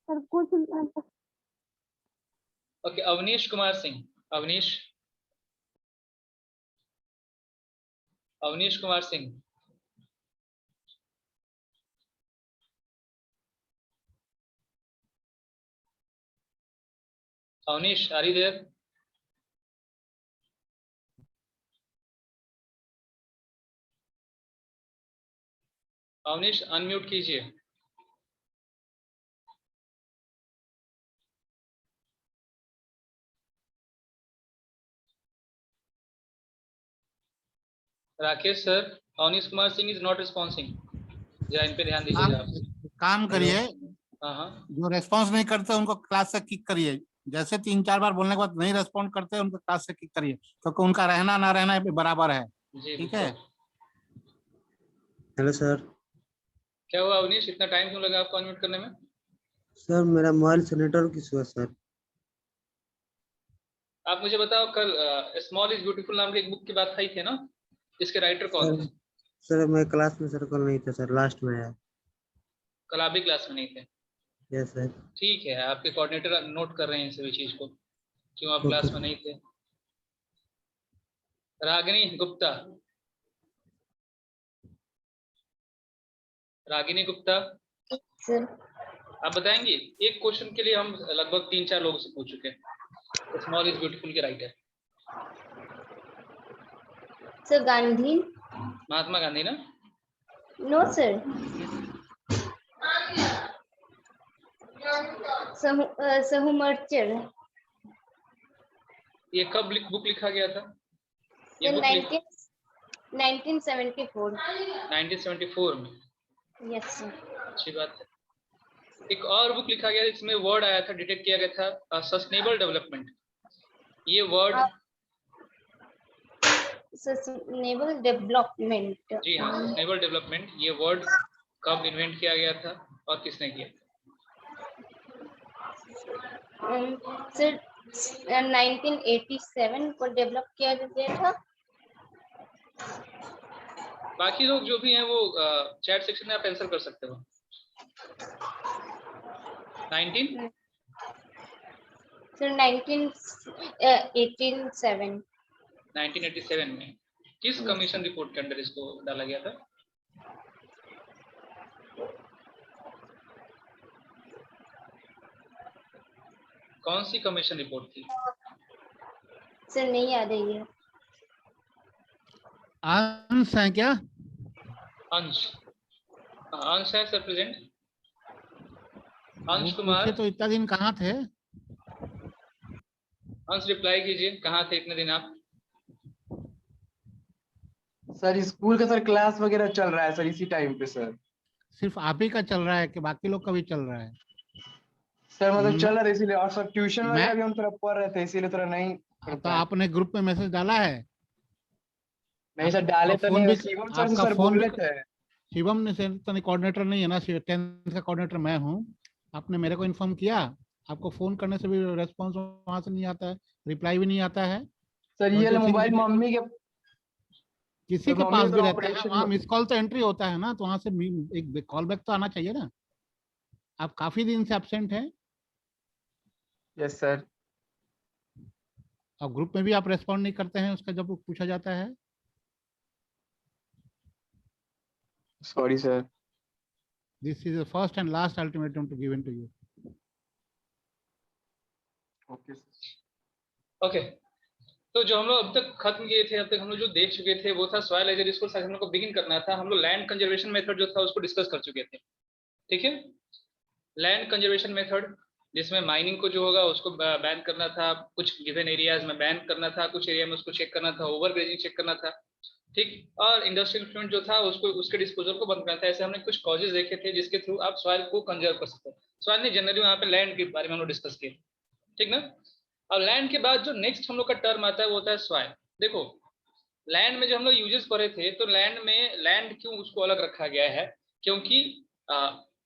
Sir कुछ okay, Avnish Kumar Singh. Avnish Kumar Singh. Avnish, are you there? Avnish unmute कीजिए। Rakesh sir, Avnish Kumar Singh is not responding, जरा इन पे ध्यान दीजिएगा आप। काम करिए, हाँ, जो रेस्पॉन्स नहीं करते उनको क्लास से किक करिए। जैसे 3-4 बार बोलने के बाद नहीं रेस्पॉन्ड करते उनको क्लास से किक करिए, क्योंकि उनका रहना ना रहना बराबर है। जी ठीक है। Hello sir. क्या हुआ अवनीश, इतना टाइम क्यों लगा आपको अनम्यूट करने में? सर मेरा मोबाइल से नेटवर्क इशू है सर। आप मुझे बताओ, कल स्मॉल इज ब्यूटीफुल नाम की एक बुक की बात आई थी ना, इसके राइटर कौन थे? सर मैं क्लास में सर कल नहीं था सर, लास्ट में आया। कल आप भी क्लास में नहीं थे? Yes sir. ठीक है, आपके कोऑर्डिनेटर नोट कर रहे हैं सभी चीज को, क्यों आप क्लास में नहीं थे। रागिनी गुप्ता। रागिनी गुप्ता सर आप बताएंगे, एक क्वेश्चन के लिए हम लगभग 3-4 लोगों से पूछ चुके हैं। स्मॉल इज ब्यूटीफुल के राइटर सर गांधी। महात्मा गांधी ना? No sir. सहूमर्चर। ये कब बुक लिखा गया था? ये सर बुक 1974। 1974 में? Yes sir. अच्छी बात है। एक और बुक लिखा गया जिसमें वर्ड आया था, डिटेक्ट किया गया था, सस्टेनेबल डेवलपमेंट। ये वर्ड सस्टेनेबल डेवलपमेंट। जी हाँ, सस्टेनेबल डेवलपमेंट, ये वर्ड कब इन्वेंट किया गया था और किसने किया? सर 1987 को डेवलप किया गया था। बाकी लोग जो भी हैं वो चैट सेक्शन में आप आंसर कर सकते हो। 19 सर 1987 में किस कमीशन रिपोर्ट के अंदर इसको डाला गया था? कौन सी कमीशन रिपोर्ट थी? सर नहीं याद है ये। अंश है क्या? अंश, अंश है सर प्रेजेंट। अंश वो कुमार, पूछे तो इतना दिन कहाँ थे? अंश रिप्लाई कीजिए, कहाँ थे इतने दिन आप? सर स्कूल का सर क्लास वगैरह चल रहा है सर, इसी टाइम पे सर। सिर्फ आप ही का चल रहा है कि बाकी लोग का भी चल रहा है? सर मतलब चल रहा है इसीलिए, और सर ट्यूशन मैं- वगैरह भी हम थोड़ा पढ़ रहे थे इसीलिए थोड़ा नहीं कर तो पाए। आपने ग्रुप में मैसेज डाला है? नहीं सर डाले तो फोन नहीं, भी- शिवम सर से आपका सर फोन बोले भी- थे। शिवम ने तो कोऑर्डिनेटर नहीं है ना, 10th का कोऑर्डिनेटर मैं हूँ। आपने मेरे को इन्फॉर्म किया? आपको फोन करने से भी रेस्पॉन्स वहां से नहीं आता है, रिप्लाई भी नहीं आता है। सर ये मोबाइल मम्मी के, किसी तो के मम्मी पास तो भी रहता है, ऑपरेशन वहाँ मिस कॉल तो एंट्री होता है ना, तो वहां से एक कॉल बैक तो आना चाहिए ना। आप काफी दिन से एब्सेंट हैं यस सर। और ग्रुप में भी आप रेस्पॉन्ड नहीं करते हैं उसका जब पूछा जाता है। Sorry sir. This is the first and last ultimatum to given to you. Okay okay, तो जो हम लोग अब तक खत्म किए थे, अब तक हम लोग जो देख चुके थे वो था सॉइल एज ए रिसोर्स। हम लोग को बिगिन करना था, हम लोग लैंड कंजर्वेशन मेथड जो था उसको डिस्कस कर चुके थे। ठीक है, लैंड कंजर्वेशन मेथड जिसमें माइनिंग को जो होगा उसको बैन करना था, कुछ गिवन एरियाज में बैन करना था, कुछ एरिया में उसको चेक करना था, ओवर ग्रेजिंग चेक करना था। ठीक, और इंडस्ट्रियल इफ्लुएंट जो था उसको उसके डिस्पोजल को बंद करना था। ऐसे हमने कुछ कॉजेज देखे थे जिसके थ्रू आप सॉइल को कंजर्व कर सकते हो। सॉइल ने जनरली वहाँ पे लैंड के बारे में हम लोग डिस्कस किए, ठीक ना। अब लैंड के बाद जो नेक्स्ट हम लोग का टर्म आता है वो होता है सॉइल। देखो लैंड में जो हम लोग यूजेस पढ़े थे, तो लैंड में लैंड क्यों उसको अलग रखा गया है, क्योंकि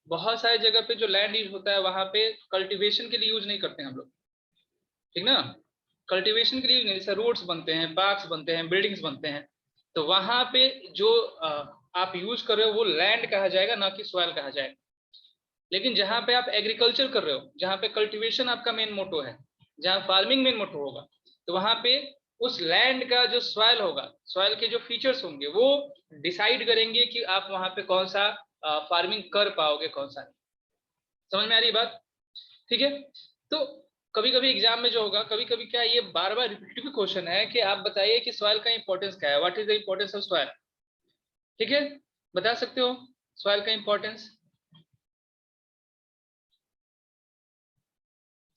बहुत सारी जगह पे जो लैंड यूज होता है वहां पे कल्टीवेशन के लिए यूज नहीं करते हैं हम लोग, ठीक ना। कल्टीवेशन के लिए यूज नहीं, जैसे रोड्स बनते हैं, पार्क्स बनते हैं, बिल्डिंग्स बनते हैं, तो वहां पे जो आप यूज कर रहे हो वो लैंड कहा जाएगा, ना कि सॉइल कहा जाएगा। लेकिन जहां पे आप एग्रीकल्चर कर रहे हो, जहां पे कल्टीवेशन आपका मेन मोटो है, जहां फार्मिंग मेन मोटो होगा, तो वहां पे उस लैंड का जो सॉइल होगा, सॉइल के जो फीचर्स होंगे वो डिसाइड करेंगे कि आप वहां पे कौन सा फार्मिंग कर पाओगे, कौन सा नहीं। समझ में आ रही बात? ठीक है। तो कभी कभी एग्जाम में जो होगा, कभी कभी क्या ये बार बार रिपीटेटिव क्वेश्चन है कि आप बताइए कि सॉइल का इंपॉर्टेंस क्या है, what is the importance of soil. ठीक है, बता सकते हो सॉइल का इंपॉर्टेंस?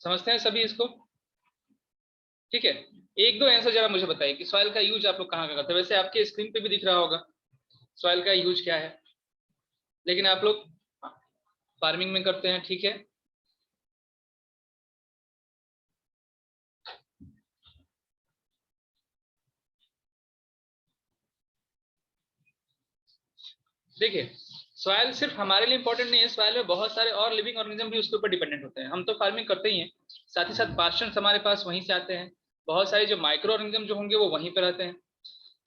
समझते हैं सभी इसको? ठीक है, एक दो आंसर जरा मुझे बताइए कि सॉइल का यूज आप लोग कहाँ करते हैं। वैसे आपके स्क्रीन पे भी दिख रहा होगा सॉइल का यूज क्या है, लेकिन आप लोग फार्मिंग में करते हैं। ठीक है, देखिए सॉइल सिर्फ हमारे लिए इंपॉर्टेंट नहीं है, सॉइल में बहुत सारे और लिविंग ऑर्गेनिज्म भी उसके ऊपर डिपेंडेंट होते हैं। हम तो फार्मिंग करते ही हैं, साथ ही साथ पास्चर्स हमारे पास वहीं से आते हैं, बहुत सारे जो माइक्रो ऑर्गेनिज्म जो होंगे वो वहीं पर रहते हैं।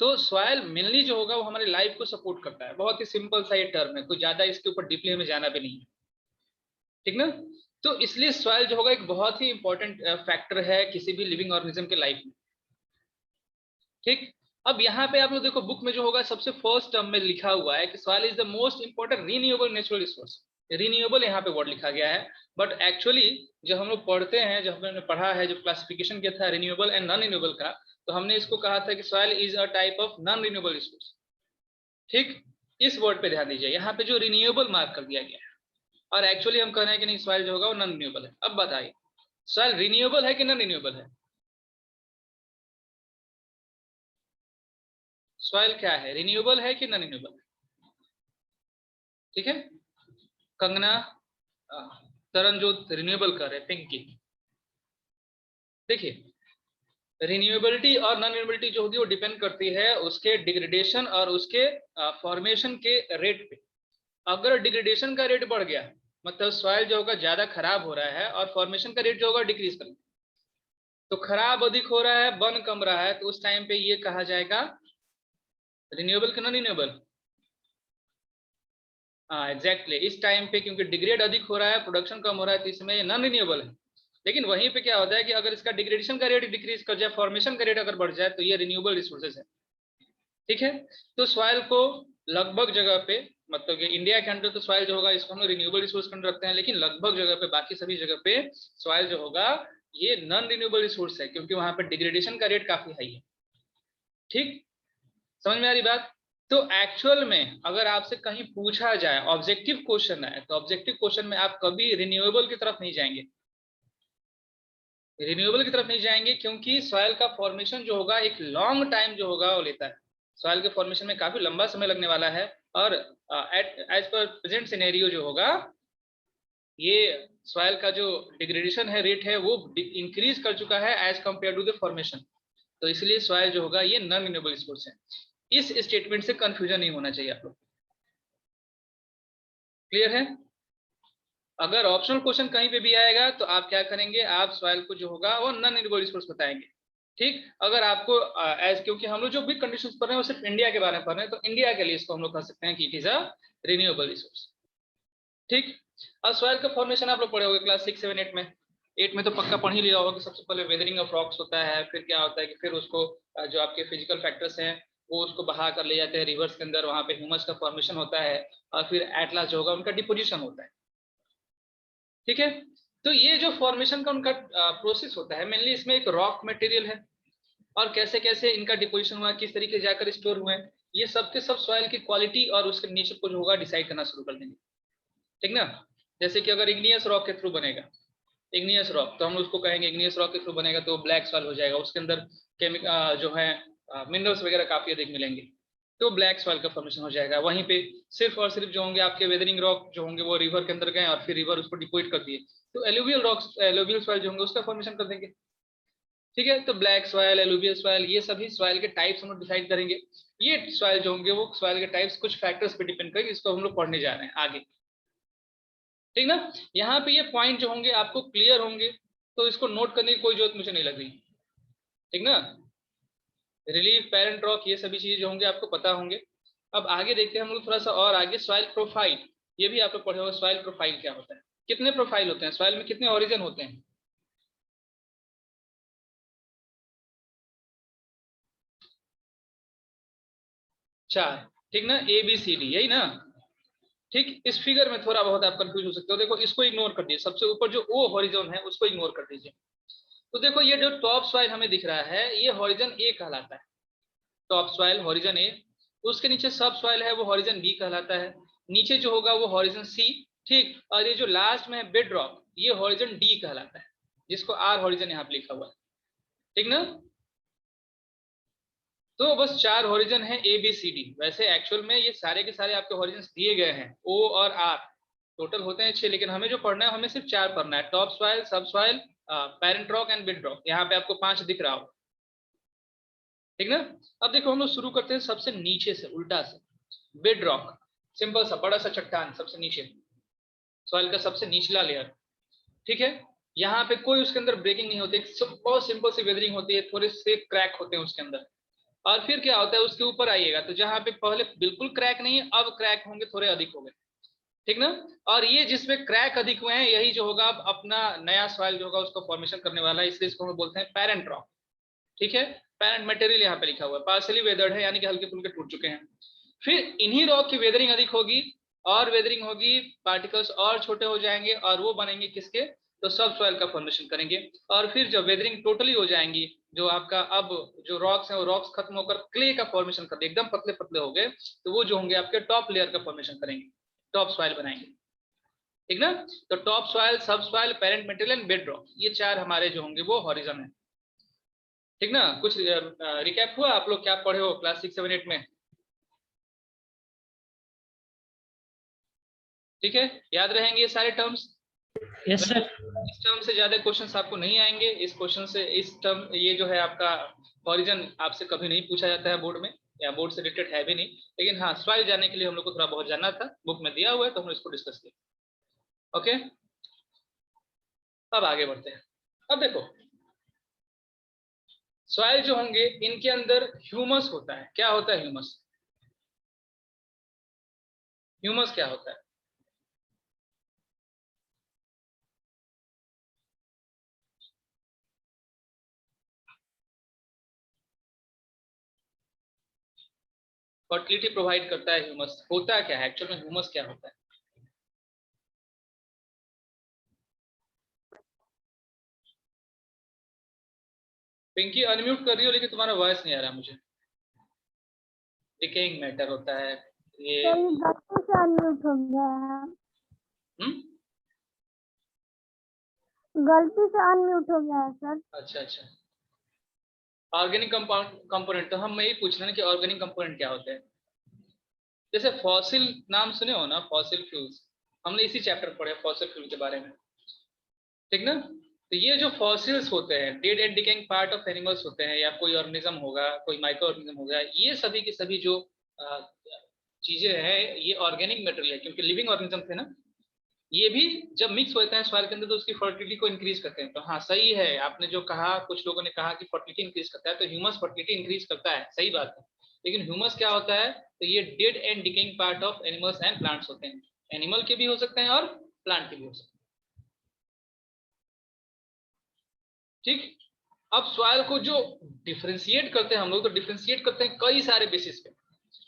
तो सॉइल मेनली जो होगा वो हमारी लाइफ को सपोर्ट करता है। बहुत ही सिंपल सा ये टर्म है, कोई ज्यादा इसके ऊपर डीपली हमें जाना भी नहीं है, ठीक ना। तो इसलिए सॉइल जो होगा एक बहुत ही इंपॉर्टेंट फैक्टर है किसी भी लिविंग ऑर्गेनिज्म के लाइफ में। ठीक, अब यहाँ पे आप लोग देखो बुक में जो होगा सबसे फर्स्ट टर्म में लिखा हुआ है कि soil is the most important renewable natural resource. Renewable यहाँ पे वर्ड लिखा गया है, बट एक्चुअली जब हम लोग पढ़ते हैं, जब हमने पढ़ा है, जब क्लासिफिकेशन किया था रिन्यूएबल एंड नॉन रिन्यूएबल का, तो हमने इसको कहा था कि soil is a type of non renewable resource. ठीक, इस वर्ड पे ध्यान दीजिए, यहाँ पे जो रिन्यूएबल मार्क कर दिया गया है, और एक्चुअली हम कह रहे हैं कि नहीं सॉइल जो होगा वो नॉन रिन्यूएबल है। अब बताइए सॉइल रिन्यूएबल है कि नॉन रिन्यूएबल है? सॉइल क्या है, रिन्यूएबल है कि नॉन रिन्यूएबल है? ठीक है, कंगना तरनजोत रिन्यूएबल कर रहे, पिंकी। देखिए रिन्यूएबिलिटी और नॉन रिन्यूएबिलिटी जो होगी वो डिपेंड करती है उसके डिग्रेडेशन और उसके फॉर्मेशन के रेट पे। अगर डिग्रेडेशन का रेट बढ़ गया मतलब सॉइल जो होगा ज्यादा खराब हो रहा है और फॉर्मेशन का रेट जो होगा डिक्रीज कर, तो खराब अधिक हो रहा है, बन कम रहा है, तो उस टाइम पे ये कहा जाएगा रिन्यूएबल कि नॉन रिन्यूएबल। हाँ एग्जैक्टली, इस टाइम पे क्योंकि डिग्रेड अधिक हो रहा है, प्रोडक्शन कम हो रहा है, तो इसमें ये नॉन रिन्यूएबल है। लेकिन वहीं पे क्या होता है कि अगर इसका डिग्रेडेशन का रेट डिक्रीज कर जाए, फॉर्मेशन का रेट अगर बढ़ जाए, तो ये रिन्यूएबल रिसोर्सेज है। ठीक है, तो सॉइल को लगभग जगह पे, मतलब कि इंडिया के अंदर तो सॉइल जो होगा इसको हम रिन्यूएबल रिसोर्स के अंदर रखते हैं, लेकिन लगभग जगह पे, बाकी सभी जगह पे सॉइल जो होगा ये नॉन रिन्यूएबल रिसोर्स है, क्योंकि वहां पे डिग्रेडेशन का रेट काफी हाई है। ठीक, समझ में आ रही बात? तो एक्चुअल में अगर आपसे कहीं पूछा जाए, ऑब्जेक्टिव क्वेश्चन है, तो ऑब्जेक्टिव क्वेश्चन में आप कभी रिन्यूएबल की तरफ नहीं जाएंगे, रिन्यूएबल की तरफ नहीं जाएंगे, क्योंकि सॉइल का फॉर्मेशन जो होगा एक लॉन्ग टाइम जो होगा वो लेता है। सॉइल के फॉर्मेशन में काफी लंबा समय लगने वाला है, और एज पर प्रेजेंट सिनेरियो जो होगा ये सॉइल का जो डिग्रेडेशन है रेट है वो इंक्रीज कर चुका है as compare to the formation. तो इसलिए सॉइल जो होगा ये नॉन रिन्यूएबल रिसोर्स है। इस स्टेटमेंट से कंफ्यूजन नहीं होना चाहिए आप लोग। क्लियर है? अगर ऑप्शनल क्वेश्चन कहीं पे भी आएगा तो आप क्या करेंगे, आप सॉइल को जो होगा वो नॉन रिन्यूएबल रिसोर्स बताएंगे। ठीक, अगर आपको एज, क्योंकि हम लोग जो भी कंडीशंस पढ़ रहे हैं वो सिर्फ इंडिया के बारे में पढ़ रहे हैं, तो इंडिया के लिए इसको हम लोग कह सकते हैं कि it is a renewable resource. ठीक, अब सॉइल का फॉर्मेशन आप लोग पढ़े होंगे क्लास 6, 7, 8 में। 8 में तो पक्का पढ़ ही लिया होगा कि सबसे पहले वेदरिंग ऑफ रॉक्स होता है, फिर क्या होता है कि फिर उसको जो आपके फिजिकल फैक्टर्स हैं वो उसको बहा कर ले जाते हैं रिवर्स के अंदर, वहां पे ह्यूमस का फॉर्मेशन होता है, और फिर एट लास्ट जो होगा उनका डिपोजिशन होता है। ठीक है, तो ये जो फॉर्मेशन का उनका प्रोसेस होता है, मेनली इसमें एक रॉक मटेरियल है, और कैसे कैसे इनका डिपोजिशन हुआ, किस तरीके से जाकर स्टोर हुए, ये सब के सब सॉइल की क्वालिटी और उसके नेचर को जो होगा डिसाइड करना शुरू कर देंगे। ठीक ना, जैसे कि अगर इग्नियस रॉक के थ्रू बनेगा, इग्नियस रॉक, तो हम उसको कहेंगे इग्नियस रॉक के थ्रू बनेगा तो ब्लैक सॉइल हो जाएगा, उसके अंदर जो है मिनरल्स वगैरह काफी अधिक मिलेंगे, तो ब्लैक सॉइल का फॉर्मेशन हो जाएगा। वहीं पे सिर्फ और सिर्फ जो होंगे आपके वेदरिंग रॉक जो होंगे वो रिवर के अंदर गए और फिर रिवर उसको डिपोजिट कर दिए, तो एलुवियल रॉक्स, एलुवियल सॉइल जो होंगे उसका फॉर्मेशन कर देंगे। ठीक है, तो ब्लैक सॉइल, एलुवियल सॉइल, ये सभी सॉइल के टाइप्स हम लोग डिसाइड करेंगे। ये सॉइल जो होंगे वो सॉइल के टाइप्स कुछ फैक्टर्स पे डिपेंड करेंगे, इसको हम लोग पढ़ने जा रहे हैं आगे। ठीक ना, यहाँ पे ये पॉइंट जो होंगे आपको क्लियर होंगे, तो इसको नोट करने की कोई जरूरत मुझे नहीं लग रही। ठीक ना, रिलीफ, पेरेंट रॉक, ये सभी चीजें जो होंगे आपको पता होंगे। अब आगे देखते हैं हम लोग थोड़ा सा और आगे, सॉइल प्रोफाइल, ये भी आप लोग पढ़े होगा सॉइल प्रोफाइल क्या होता है। कितने प्रोफाइल होते हैं सॉइल में, कितने ओरिजिन होते हैं? 4, ठीक ना, ABCD यही ना। ठीक, इस फिगर में थोड़ा बहुत आप कंफ्यूज हो सकते हो। देखो इसको इग्नोर कर दीजिए, सबसे ऊपर जो ओ हॉरिजॉन है उसको इग्नोर कर दीजिए। तो देखो ये जो टॉप सॉइल हमें दिख रहा है ये हॉरिजन ए कहलाता है, टॉप सॉइल हॉरिजन ए। उसके नीचे सब सॉइल है वो हॉरिजन बी कहलाता है, नीचे जो होगा वो हॉरिजन सी, ठीक। और ये जो लास्ट में है बेड रॉक ये हॉरिजन डी कहलाता है, जिसको आर हॉरिजन यहाँ पे लिखा हुआ है, ठीक ना। तो बस 4 हॉरिजन है ABCD। वैसे एक्चुअल में ये सारे के सारे आपके हॉरिजन दिए गए हैं O और R, टोटल होते हैं 6, लेकिन हमें जो पढ़ना है हमें सिर्फ 4 पढ़ना है, टॉप सॉइल, सब soil, parent rock and bed rock. यहाँ पे आपको 5 दिख रहा हो, ठीक ना। अब देखो हम लोग शुरू करते हैं सबसे नीचे से, उल्टा से। बेड रॉक सिंपल सा बड़ा सा चट्टान सबसे नीचे, सॉइल का सबसे निचला लेयर, ठीक है। यहाँ पे कोई उसके अंदर ब्रेकिंग नहीं होती, बहुत सिंपल सी वेदरिंग होती है, थोड़े से क्रैक होते हैं उसके अंदर। और फिर क्या होता है उसके ऊपर आइएगा तो जहाँ पे पहले बिल्कुल क्रैक नहीं है अब क्रैक होंगे, थोड़े अधिक हो गए, ठीक ना। और ये जिसमें क्रैक अधिक हुए हैं यही जो होगा अब अपना नया सॉइल जो होगा उसको फॉर्मेशन करने वाला है, इसलिए इसको हम बोलते हैं पेरेंट रॉक, ठीक है। पेरेंट मटेरियल यहाँ पे लिखा हुआ है, पार्शली वेदर्ड है यानी कि हल्के फुल्के टूट चुके हैं। फिर इन्हीं रॉक की वेदरिंग अधिक होगी और वेदरिंग होगी, पार्टिकल्स और छोटे हो जाएंगे और वो बनेंगे किसके, तो सब सॉइल का फॉर्मेशन करेंगे। और फिर जब वेदरिंग टोटली हो जाएंगी, जो आपका अब जो रॉक्स हैं वो रॉक्स खत्म होकर क्ले का फॉर्मेशन कर दे, एकदम पतले पतले हो गए, तो वो जो होंगे आपके टॉप लेयर का फॉर्मेशन करेंगे, टॉप सॉइल बनाएंगे, ठीक ना। तो टॉप सॉइल, सब soil, parent material and bed rock, ये 4 हमारे जो होंगे वो हॉरिजन है, ठीक ना। कुछ रिकैप हुआ आप लोग क्या पढ़े हो क्लास 6, 7, 8 में, ठीक है। याद रहेंगे ये सारे टर्म्स? Yes sir. इस टर्म से ज्यादा क्वेश्चंस आपको नहीं आएंगे, इस क्वेश्चन से इस टर्म, ये जो है आपका हॉरिजन आपसे कभी नहीं पूछा जाता है बोर्ड में, या बोर्ड से रिलेटेड है भी नहीं, लेकिन हाँ सॉइल जानने के लिए हम लोग को थोड़ा बहुत जानना था, बुक में दिया हुआ है तो हम इसको डिस्कस किया। ओके, अब आगे बढ़ते हैं। अब देखो सॉइल जो होंगे इनके अंदर ह्यूमस होता है। क्या होता है ह्यूमस? ह्यूमस क्या होता है? फर्टिलिटी प्रोवाइड करता है ह्यूमस। होता क्या है एक्चुअल में, ह्यूमस क्या होता है? पिंकी अनम्यूट कर रही हो लेकिन तुम्हारा वॉइस नहीं आ रहा मुझे। डिकेइंग मैटर होता है ये, गलती से अनम्यूट हो गया है। गलती से अनम्यूट हो गया है सर। अच्छा अच्छा। ऑर्गेनिक कंपोनेंट, तो हम यही पूछ रहे हैं कि ऑर्गेनिक कंपोनेंट क्या होते हैं। जैसे फॉसिल नाम सुने हो ना, फॉसिल फ्यूल्स, हमने इसी चैप्टर पढ़े फॉसिल फ्यूल के बारे में, ठीक ना। तो ये जो फॉसिल्स होते हैं, dead and decaying part of animals होते हैं, या कोई ऑर्गेनिज्म होगा, कोई माइक्रो ऑर्गेनिज्म होगा, ये सभी की सभी जो चीजें हैं ये ऑर्गेनिक मटेरियल है, क्योंकि लिविंग ऑर्गेनिज्म थे ना। ये भी जब मिक्स होते हैं सॉइल के अंदर तो उसकी फर्टिलिटी को इंक्रीज करते हैं। तो हाँ सही है आपने जो कहा, कुछ लोगों ने कहा कि फर्टिलिटी इंक्रीज करता है, तो ह्यूमस फर्टिलिटी इंक्रीज करता है, सही बात है। लेकिन ह्यूमस क्या होता है, तो ये dead and decaying part of animals and plants होते हैं, एनिमल के भी हो सकते हैं और प्लांट के भी हो सकते हैं, ठीक। अब सॉइल को जो डिफरेंशिएट करते हैं हम लोग, तो डिफरेंशिएट करते हैं कई सारे बेसिस पे,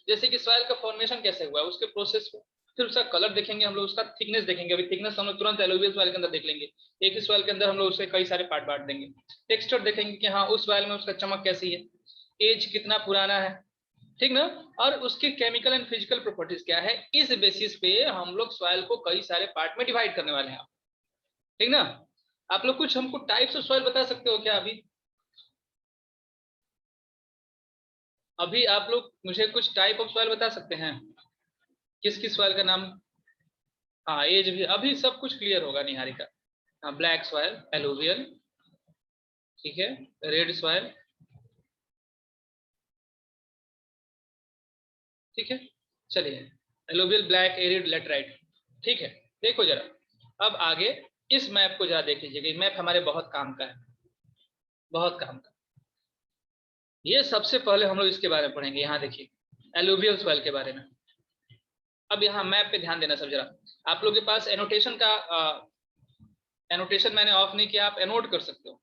जैसे कि सॉइल का फॉर्मेशन कैसे हुआ है उसके प्रोसेस पे, फिर उसका कलर देखेंगे हम लोग, उसका थिकनेस देखेंगे। अभी थिकनेस हम लोग तुरंत एलुवियल सॉइल के अंदर देख लेंगे, एक ही सॉइल के अंदर हम लोग उसके कई सारे पार्ट बांट देंगे। टेक्सचर देखेंगे कि हाँ उस सॉइल में उसका चमक कैसी है, एज कितना पुराना है, ठीक ना। और उसकी केमिकल एंड फिजिकल प्रॉपर्टीज क्या है, इस बेसिस पे हम लोग सॉइल को कई सारे पार्ट में डिवाइड करने वाले हैं, ठीक ना। आप लोग कुछ हमको टाइप्स ऑफ सॉइल बता सकते हो क्या? अभी आप लोग मुझे कुछ टाइप ऑफ सॉइल बता सकते हैं? किस किस सॉइल का नाम? हाँ एज भी, अभी सब कुछ क्लियर होगा निहारिका। हाँ ब्लैक सॉइल, एलुवियल, ठीक है, रेड सॉइल, ठीक है, चलिए एलुवियल, ब्लैक, एरिड, लेटराइट, ठीक है। देखो जरा अब आगे इस मैप को जरा देख लीजिएगा, ये मैप हमारे बहुत काम का है, बहुत काम का। ये सबसे पहले हम लोग इसके बारे में पढ़ेंगे, यहाँ देखिए एलुवियल सॉइल के बारे में। अब यहाँ मैप पे ध्यान देना सब जरा। आप लोग के पास एनोटेशन का एनोटेशन मैंने ऑफ नहीं किया, आप एनोट कर सकते हो।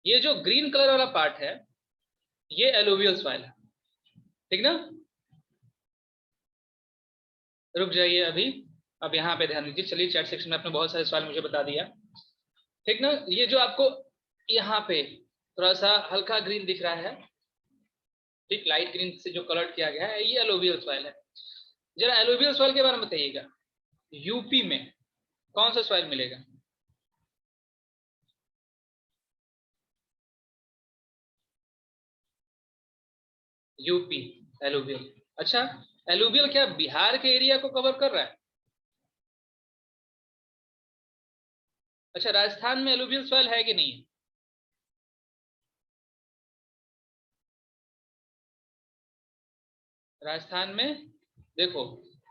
ये जो ग्रीन कलर वाला पार्ट है ये एलुवियल सॉइल है, ठीक ना। रुक जाइए अभी, अब यहाँ पे ध्यान दीजिए। चलिए चैट सेक्शन में आपने बहुत सारे सवाल मुझे बता दिया, ठीक ना। ये जो आपको यहाँ पे थोड़ा सा हल्का ग्रीन दिख रहा है, ठीक, लाइट ग्रीन से जो कलर किया गया है, ये एलुवियल सॉइल है। जरा एलुवियल सॉइल के बारे में बताइएगा, यूपी में कौन सा सॉइल मिलेगा? UP alluvial. अच्छा, एलुवियल क्या बिहार के एरिया को कवर कर रहा है? अच्छा, राजस्थान में एलुवियल सॉइल है कि नहीं है? राजस्थान में देखो,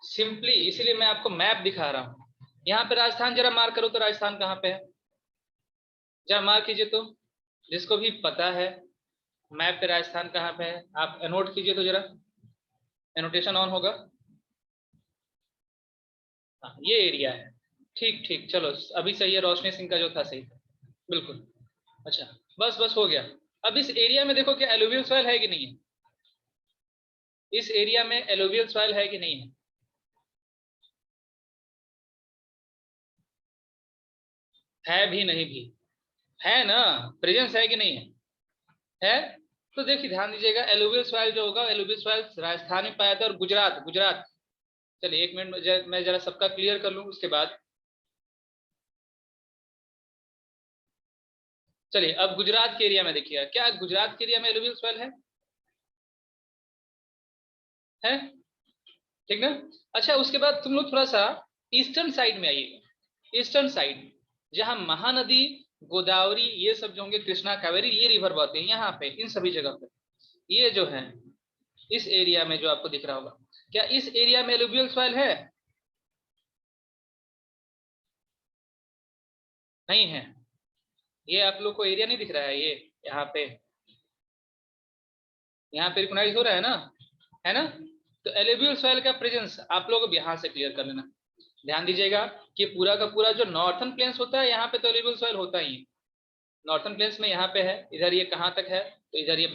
सिंपली इसीलिए मैं आपको मैप दिखा रहा हूं। यहाँ पे राजस्थान जरा मार्क करो तो राजस्थान कहाँ पे है, जरा मार्क कीजिए तो, जिसको भी पता है मैप पे राजस्थान कहाँ पे है आप नोट कीजिए तो जरा, एनोटेशन ऑन होगा। हाँ, ये एरिया है, ठीक ठीक, चलो अभी सही है। रोशनी सिंह का जो था सही था, बिल्कुल। अच्छा, बस बस हो गया। अब इस एरिया में देखो क्या एलुवियल सॉइल है कि नहीं है? इस एरिया में एलुवियल सॉइल है कि नहीं है? है भी नहीं भी, है ना, प्रेजेंस है कि नहीं है? है। तो देखिए ध्यान दीजिएगा, एलुवियल सॉइल जो होगा, एलुवियल सॉइल राजस्थान में पाया था, और गुजरात, गुजरात। चलिए एक मिनट मैं जरा सबका क्लियर कर लूं उसके बाद। चलिए अब गुजरात के एरिया में देखिएगा, क्या गुजरात के एरिया में एलुवियल सॉइल है? ठीक ना। अच्छा, उसके बाद तुम लोग थोड़ा सा ईस्टर्न साइड में आइएगा। ईस्टर्न साइड जहां महानदी, गोदावरी, ये सब जो होंगे, कृष्णा, कावेरी, ये रिवर बहते हैं यहाँ पे, इन सभी जगह पे ये जो है इस एरिया में जो आपको दिख रहा होगा, क्या इस एरिया में एलुवियल सॉइल है? नहीं है। ये आप लोग को एरिया नहीं दिख रहा है, ये यहाँ पे रिकॉग्नाइज हो रहा है ना। तो एलुवियल सॉइल का प्रेजेंस आप लोग अब यहाँ से क्लियर कर लेना। ध्यान दीजिएगा कि पूरा का पूरा जो नॉर्थन प्लेन्स होता है यहाँ पे तो एलुवियल सॉइल होता ही है। नॉर्थन प्लेन्स में यहाँ पे है, इधर ये कहाँ तक है, तो इधर ये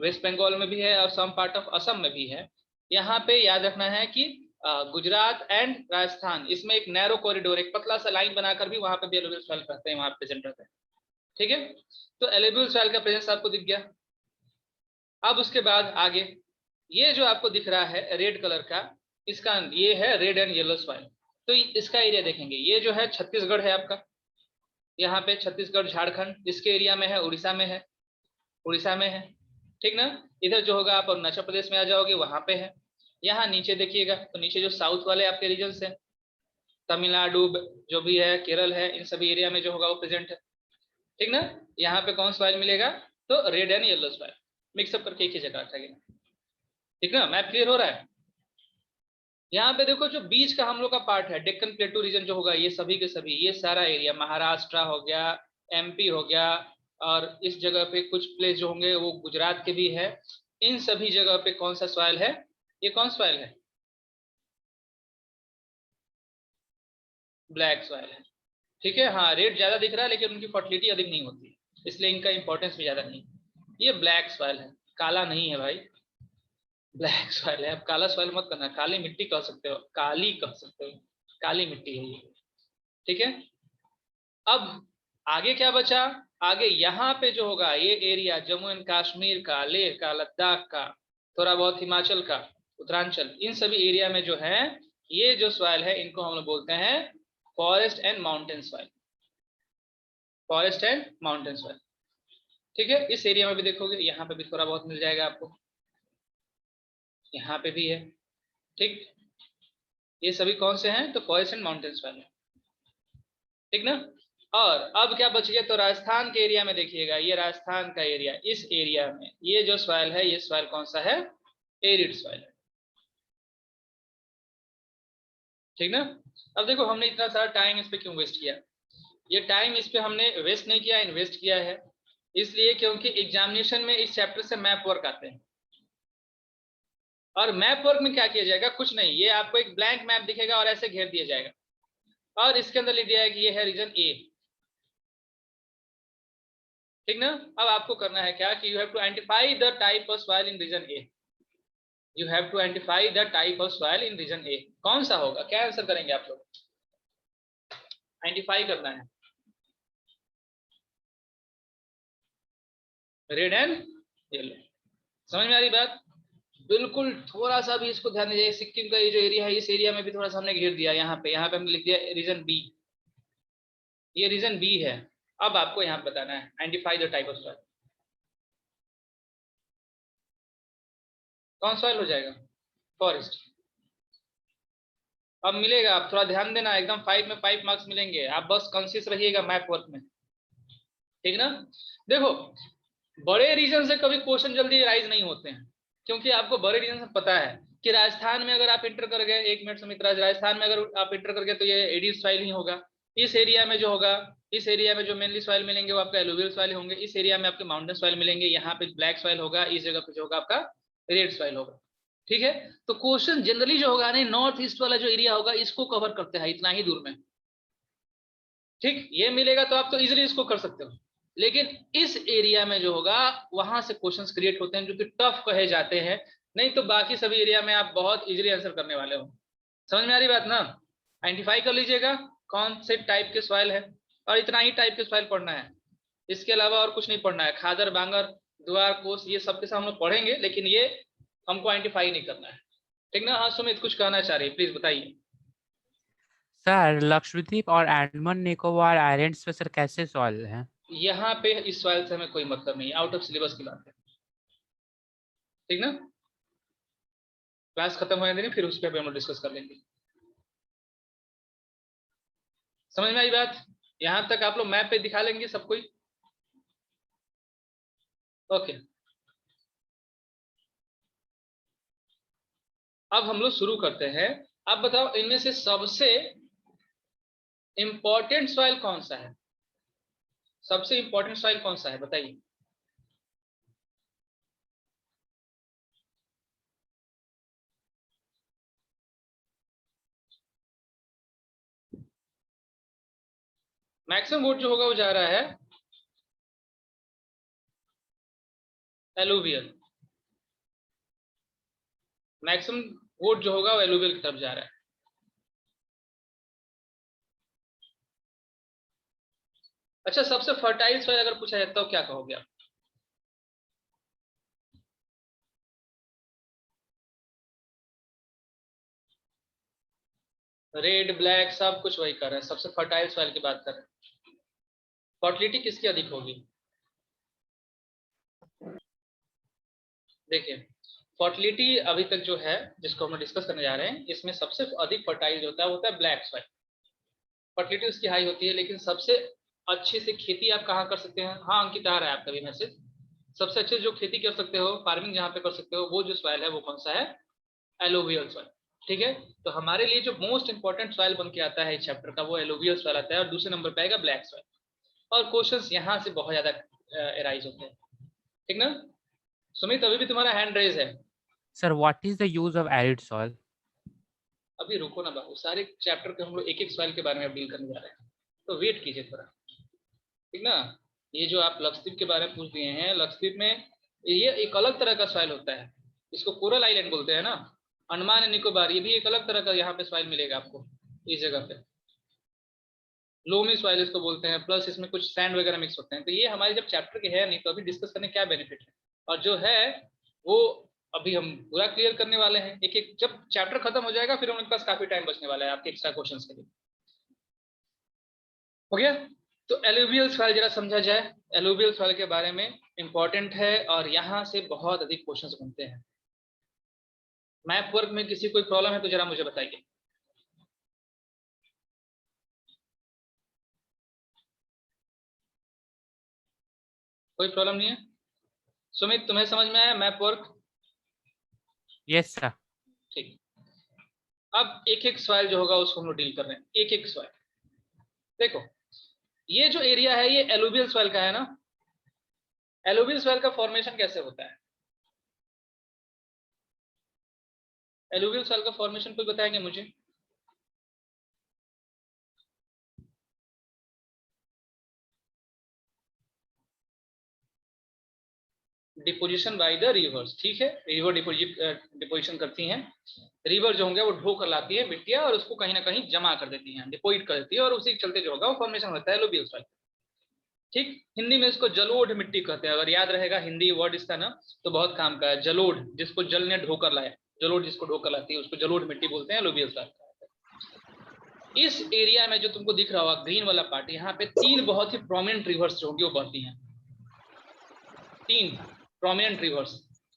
वेस्ट बंगाल में भी है और सम पार्ट ऑफ असम में भी है। यहाँ पे याद रखना है कि गुजरात एंड राजस्थान, इसमें एक नैरो कॉरिडोर, एक पतला सा लाइन बनाकर भी वहां पे भी एलुवियल सॉइल रहते हैं, वहां प्रेजेंट रहते हैं, ठीक है। तो एलुवियल सॉइल का प्रेजेंस आपको दिख गया। अब उसके बाद आगे ये जो आपको दिख रहा है रेड कलर का, इसका ये है रेड एंड येलो सॉइल। तो इसका एरिया देखेंगे, ये जो है छत्तीसगढ़ है आपका, यहाँ पे छत्तीसगढ़, झारखंड इसके एरिया में है, उड़ीसा में है, ठीक ना। इधर जो होगा आप अरुणाचल प्रदेश में आ जाओगे, वहां पे है। यहाँ नीचे देखिएगा तो नीचे जो साउथ वाले आपके रीजन है, तमिलनाडु जो भी है, केरल है, इन सभी एरिया में जो होगा वो प्रेजेंट है, ठीक ना। यहाँ पे कौन सॉइल मिलेगा? तो red and yellow soil mix up करके एक ही जगह रखा गया, ठीक ना। मैप क्लियर हो रहा है? यहाँ पे देखो जो बीच का हम लोग का पार्ट है, डेक्कन प्लेटू रीजन जो होगा, ये सभी के सभी, ये सारा एरिया महाराष्ट्र हो गया, एमपी हो गया, और इस जगह पे कुछ प्लेस जो होंगे वो गुजरात के भी है। इन सभी जगह पे कौन सा सॉइल है? ये कौन सॉइल है? ब्लैक सॉइल है, ठीक है। हाँ, रेड ज्यादा दिख रहा है लेकिन उनकी फर्टिलिटी अधिक नहीं होती, इसलिए इनका इंपॉर्टेंस भी ज्यादा नहीं। ये ब्लैक सॉइल है, काला नहीं है भाई, ब्लैक सॉइल है। अब काला सॉइल मत करना, काली मिट्टी कह सकते हो, काली कह सकते हो, काली मिट्टी है ये, ठीक है। अब आगे क्या बचा? आगे यहाँ पे जो होगा ये एरिया जम्मू एंड कश्मीर का, लेह का, लद्दाख का, थोड़ा बहुत हिमाचल का, उत्तरांचल, इन सभी एरिया में जो है ये जो सॉइल है इनको हम लोग बोलते हैं forest and mountain soil, forest and mountain soil, ठीक है। इस एरिया में भी देखोगे यहाँ पे भी थोड़ा बहुत मिल जाएगा आपको, यहाँ पे भी है, ठीक। ये सभी कौन से हैं? तो फॉरेस्ट एंड माउंटेन सॉइल है, ठीक ना। और अब क्या बच गया? तो राजस्थान के एरिया में देखिएगा, ये राजस्थान का एरिया, इस एरिया में ये जो सॉइल है, ये सॉइल कौन सा है? एरिड सॉइल है, ठीक ना। अब देखो हमने इतना सारा टाइम इस पे क्यों वेस्ट किया? ये टाइम इस पे हमने वेस्ट नहीं किया, इन्वेस्ट किया है, इसलिए क्योंकि एग्जामिनेशन में इस चैप्टर से मैप वर्क आते हैं, और मैप वर्क में क्या किया जाएगा, कुछ नहीं, ये आपको एक ब्लैंक मैप दिखेगा और ऐसे घेर दिया जाएगा और इसके अंदर लिख दिया है कि ये है रीजन ए, ठीक ना। अब आपको करना है क्या कि you have to identify the type of soil in region A, you have to identify the type of soil in region A. कौन सा होगा, क्या आंसर करेंगे आप लोग, आइडेंटिफाई करना है। रेड एंड येलो, समझ में आ रही बात, बिल्कुल। थोड़ा सा भी इसको ध्यान दीजिए, सिक्किम का ये जो एरिया है, इस एरिया में भी थोड़ा सा हमने घेर दिया, यहाँ पे हमने लिख दिया रीजन बी, ये रीजन बी है। अब आपको यहाँ बताना है identify the type of soil, कौन सॉइल हो जाएगा, फॉरेस्ट। अब मिलेगा, आप थोड़ा ध्यान देना, एकदम 5 में 5 मार्क्स मिलेंगे, आप बस कॉन्शियस रहिएगा मैप वर्क में, ठीक ना। देखो बड़े रीजन से कभी क्वेश्चन जल्दी राइज नहीं होते हैं, क्योंकि आपको बड़े रीजन से पता है कि राजस्थान में अगर आप इंटर कर गए, 1 मिनट सुमित राज, राजस्थान में अगर आप इंटर कर गए तो ये एडिड सॉइल ही होगा। इस एरिया में जो होगा, इस एरिया में जो मेनली सॉइल मिलेंगे वो आपका एलुवियल सॉइल होंगे, इस एरिया में आपके माउंटेन सॉइल मिलेंगे, यहाँ पे ब्लैक सॉइल होगा, इस जगह पे जो होगा आपका रेड सॉइल होगा, ठीक है। तो क्वेश्चन जनरली जो होगा, नहीं नॉर्थ ईस्ट वाला जो एरिया होगा इसको कवर करते हैं इतना ही दूर में, ठीक, ये मिलेगा तो आप तो इजिली इसको कर सकते हो। लेकिन इस एरिया में जो होगा वहां से क्वेश्चंस क्रिएट होते हैं जो कि टफ कहे जाते हैं, नहीं तो बाकी सभी एरिया में आप बहुत इजीली आंसर करने वाले हो। समझ में आ रही बात ना, आइडेंटिफाई कर लीजिएगा कौन से टाइप के सॉइल है, और इतना ही टाइप के सॉइल पढ़ना है, इसके अलावा और कुछ नहीं पढ़ना है। खादर, बांगर, द्वार, कोस, ये सब के साथ हम लोग पढ़ेंगे, लेकिन ये हमको आइडेंटिफाई नहीं करना है, ठीक ना। हाँ सुमित कुछ कहना चाह रही है, प्लीज बताइए। सर लक्षद्वीप और अंडमान निकोबार आइलैंड्स पे सर कैसे सॉइल है? यहाँ पे इस सॉइल से हमें कोई मतलब नहीं, आउट ऑफ सिलेबस की बात है, ठीक ना। क्लास खत्म होने देंगे, फिर उस पर हम लोग डिस्कस कर लेंगे। समझ में आई बात, यहाँ तक आप लोग मैप पे दिखा लेंगे सब कोई, ओके। अब हम लोग शुरू करते हैं। अब बताओ इनमें से सबसे इंपॉर्टेंट सॉइल कौन सा है, सबसे इंपॉर्टेंट सॉइल कौन सा है बताइए। मैक्सिमम वोट जो होगा वो जा रहा है एलुवियल, मैक्सिमम वोट जो होगा वो एलुवियल की तरफ जा रहा है। अच्छा सबसे फर्टाइल सॉइल अगर पूछा जाता तो क्या कहोगे आप, रेड ब्लैक सब कुछ वही कर रहे हैं, सबसे फर्टाइल सॉइल की बात कर रहे हैं। फर्टिलिटी किसकी अधिक होगी, देखिए फर्टिलिटी अभी तक जो है जिसको हम डिस्कस करने जा रहे हैं, इसमें सबसे अधिक फर्टाइल जो होता है ब्लैक सॉइल, फर्टिलिटी उसकी हाई होती है। लेकिन सबसे अच्छे से खेती आप कहाँ कर सकते हैं, हाँ अंकित आ रहा है आपका भी मैसेज, सबसे अच्छे जो खेती कर सकते हो, फार्मिंग जहाँ पे कर सकते हो, वो जो सॉइल है वो कौन सा है, एलुवियल सॉइल, ठीक है। तो हमारे लिए जो मोस्ट इंपॉर्टेंट सॉइल बन के आता है इस चैप्टर का वो एलुवियल सॉइल आता है, और दूसरे नंबर पे आएगा ब्लैक सॉइल, और क्वेश्चंस यहाँ से बहुत ज्यादा एराइज होते हैं, ठीक ना। सुमित अभी भी तुम्हारा हैंड रेज है। Sir what is the use of arid soil? अभी रुको ना बाबू, सारे चैप्टर के हम लोग एक एक सॉइल के बारे में डील करने जा रहे हैं, तो वेट कीजिए थोड़ा, ठीक ना। ये जो आप लक्षद्वीप के बारे में पूछ दिए हैं, लक्षद्वीप में ये एक अलग तरह का सॉइल होता है, इसको कोरल आइलैंड बोलते हैं ना। अंडमान निकोबार ये भी एक अलग तरह का यहाँ पे सॉइल मिलेगा आपको इस जगह पे, लोमी सॉइल इसको बोलते हैं, प्लस इसमें कुछ सैंड वगैरह मिक्स होते हैं। तो ये हमारे जब चैप्टर के है नहीं, तो अभी डिस्कस करने क्या बेनिफिट है, और जो है वो अभी हम पूरा क्लियर करने वाले हैं। एक एक जब चैप्टर खत्म हो जाएगा फिर उनके पास काफी टाइम बचने वाला है आपके एक्स्ट्रा क्वेश्चंस के लिए, हो गया। तो एलुवियल सॉइल जरा समझा जाए, एलुवियल सॉइल के बारे में इंपॉर्टेंट है और यहाँ से बहुत अधिक क्वेश्चंस बनते हैं। मैप वर्क में किसी कोई प्रॉब्लम है तो जरा मुझे बताइए। कोई प्रॉब्लम नहीं है, सुमित तुम्हें समझ में आया मैप वर्क? Yes sir. ठीक, अब एक एक सॉइल जो होगा उसको हम लोग डील कर रहे हैं, एक एक सॉइल। देखो ये जो एरिया है ये एलुवियल सॉइल का है ना, एलुवियल सॉइल का फॉर्मेशन कैसे होता है, एलुवियल सॉइल का फॉर्मेशन कोई बताएंगे मुझे? डिपोजिशन बाय द रिवर्स, ठीक है, रिवर डिपोजिशन करती हैं। रिवर जो होंगे वो ढो कर लाती है मिट्टियां और उसको कहीं ना कहीं जमा कर देती हैं, डिपोजिट कर देती है, और उसी के चलते जो होगा वो फॉर्मेशन होता है एलुवियल सॉइल। ठीक, हिंदी में इसको जलोढ़ मिट्टी कहते हैं, अगर याद रहेगा हिंदी वर्ड इसका ना तो बहुत काम का है। जलोढ़, जिसको जल ने ढोकर लाया, जलोढ़ जिसको ढोकर लाती है उसको जलोढ़ मिट्टी बोलते हैं, एलुवियल सॉइल। इस एरिया में जो तुमको दिख रहा होगा ग्रीन वाला पार्ट, यहाँ पे 3 बहुत ही प्रोमिनेंट रिवर्स जो होंगी वो बहती हैं। 3 प्रोमिनेंट रिवर्स।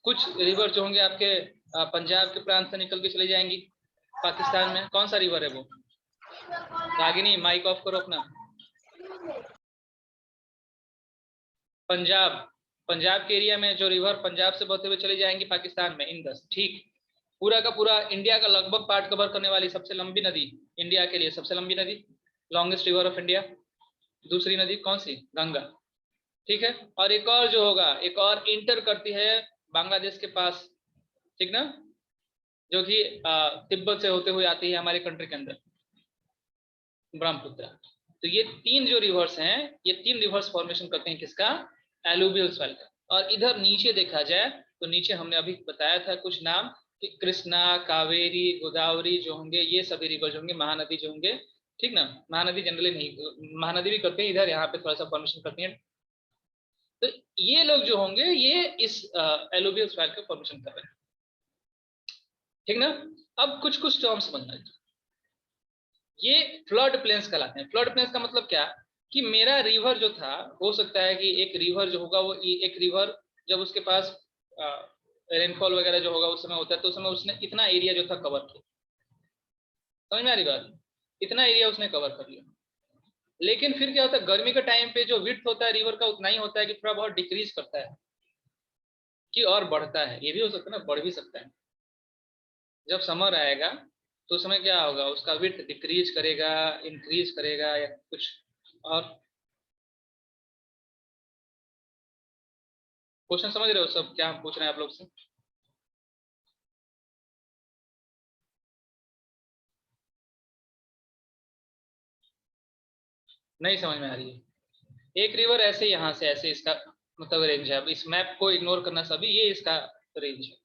कुछ रिवर जो होंगे आपके पंजाब के प्रांत से निकल के चले जाएंगी पाकिस्तान में। कौन सा रिवर है वो? रागिनी माइक ऑफ करो अपना। पंजाब के एरिया में जो रिवर पंजाब से बहते हुए चले जाएंगे पाकिस्तान में, इंडस। ठीक, पूरा का पूरा इंडिया का लगभग पार्ट कवर करने वाली सबसे लंबी नदी, इंडिया के लिए सबसे लंबी नदी, लॉन्गेस्ट रिवर ऑफ इंडिया। दूसरी नदी कौन सी? गंगा। ठीक है, और एक और जो होगा, एक और इंटर करती है बांग्लादेश के पास, ठीक ना, जो कि तिब्बत से होते हुए आती है हमारे कंट्री के अंदर, ब्रह्मपुत्र। तो ये 3 जो रिवर्स हैं, ये 3 रिवर्स फॉर्मेशन करते हैं किसका? एलुवियल सॉइल का। और इधर नीचे देखा जाए तो नीचे हमने अभी बताया था कुछ नाम कि कृष्णा, कावेरी, गोदावरी जो होंगे ये सभी रिवर्स होंगे, महानदी जो होंगे, ठीक ना। महानदी जनरली नहीं, महानदी भी करते हैं इधर, यहाँ पे थोड़ा सा फॉर्मेशन करती है। तो ये लोग जो होंगे ये इस एलुवियल सॉइल का फॉर्मेशन कर रहे हैं, ठीक ना। अब कुछ कुछ टर्म समझना है। ये फ्लड प्लेन्स कहलाते हैं। फ्लड प्लेन्स का मतलब क्या कि मेरा रिवर जो था, हो सकता है कि एक रिवर जो होगा वो एक रिवर जब उसके पास रेनफॉल वगैरह जो होगा उस समय होता है, तो उस समय उसने इतना एरिया जो था कवर किया, समझ में आ रही बात? इतना एरिया उसने कवर कर लिया। लेकिन फिर क्या होता है, गर्मी के टाइम पे जो विड्थ होता है रिवर का उतना ही होता है कि थोड़ा बहुत डिक्रीज करता है कि और बढ़ता है, ये भी हो सकता है ना, बढ़ भी सकता है। जब समर आएगा तो उस समय क्या होगा, उसका विड्थ डिक्रीज करेगा, इंक्रीज करेगा, या कुछ और। क्वेश्चन समझ रहे हो सब क्या हम पूछ रहे हैं आप लोग से? नहीं समझ में आ रही है? एक रिवर ऐसे यहाँ से ऐसे इसका मतलब रेंज है। अब इस मैप को इग्नोर करना सभी, ये इसका रेंज है,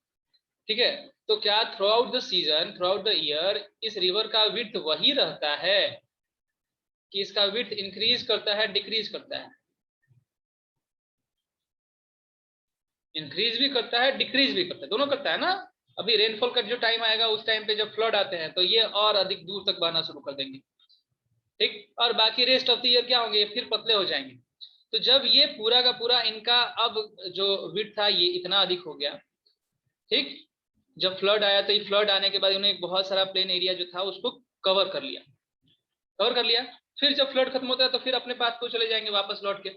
ठीक है। तो क्या through out the season, through out the year इस रिवर का विड्थ वही रहता है कि इसका विड्थ इंक्रीज करता है, डिक्रीज करता है? इंक्रीज भी करता है, डिक्रीज भी करता है, दोनों करता है ना। अभी रेनफॉल का जो टाइम आएगा उस टाइम पे जब फ्लड आते हैं तो ये और अधिक दूर तक बहना शुरू कर देंगे, ठीक। और बाकी रेस्ट ऑफ द ईयर क्या होंगे, फिर पतले हो जाएंगे। तो जब ये पूरा का पूरा इनका अब जो विड्थ था ये इतना अधिक हो गया, ठीक। जब फ्लड आया तो ये फ्लड आने के बाद उन्होंने एक बहुत सारा प्लेन एरिया जो था उसको कवर कर लिया। फिर जब फ्लड खत्म होता है तो फिर अपने पाथ को चले जाएंगे वापस लौट के।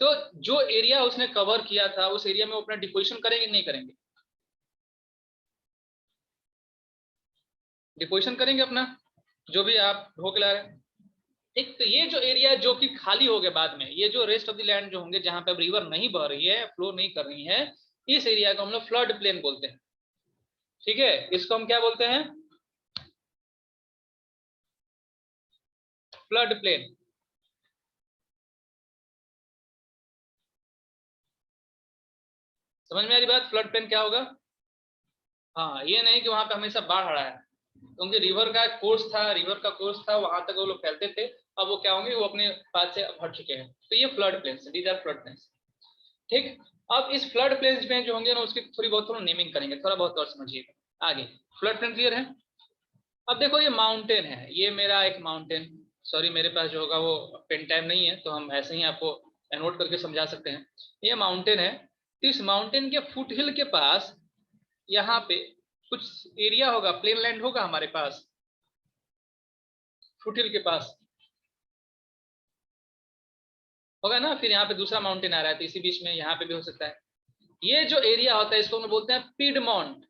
तो जो एरिया उसने कवर किया था उस एरिया में वो अपना डिपोजिशन करेंगे नहीं करेंगे? डिपोजिशन करेंगे अपना, जो भी आप ढो के ला रहे हैं, ठीक। तो ये जो एरिया जो कि खाली हो गया बाद में, ये जो रेस्ट ऑफ द लैंड जो होंगे जहां पे अब रिवर नहीं बह रही है, फ्लो नहीं कर रही है, इस एरिया को हम लोग फ्लड प्लेन बोलते हैं, ठीक है। इसको हम क्या बोलते हैं? Flood plain. समझ में आ रही बात? फ्लड प्लेन क्या होगा? हाँ, ये नहीं कि वहां पे हमेशा बाढ़ आ रहा है, क्योंकि रिवर का कोर्स था वहां तक वो लोग फैलते थे। अब वो क्या होंगे, वो अपने पास से हट चुके हैं। तो ये flood plains, these are flood plains, ठीक। अब इस फ्लड प्लेन्स में जो होंगे ना उसकी थोड़ी बहुत नेमिंग करेंगे, थोड़ा बहुत और समझिएगा आगे। फ्लड प्लेन क्लियर है? अब देखो ये माउंटेन है, ये मेरा एक माउंटेन, सॉरी मेरे पास जो होगा वो पेन टाइम नहीं है तो हम ऐसे ही आपको नोट करके समझा सकते हैं। ये माउंटेन है, तो इस माउंटेन के फुट हिल के पास यहाँ पे कुछ एरिया होगा, प्लेन लैंड होगा हमारे पास, फुट हिल के पास होगा ना। फिर यहाँ पे दूसरा माउंटेन आ रहा है तो इसी बीच में यहाँ पे भी हो सकता है। ये जो एरिया होता है इसको हम बोलते हैं पिडमोंट।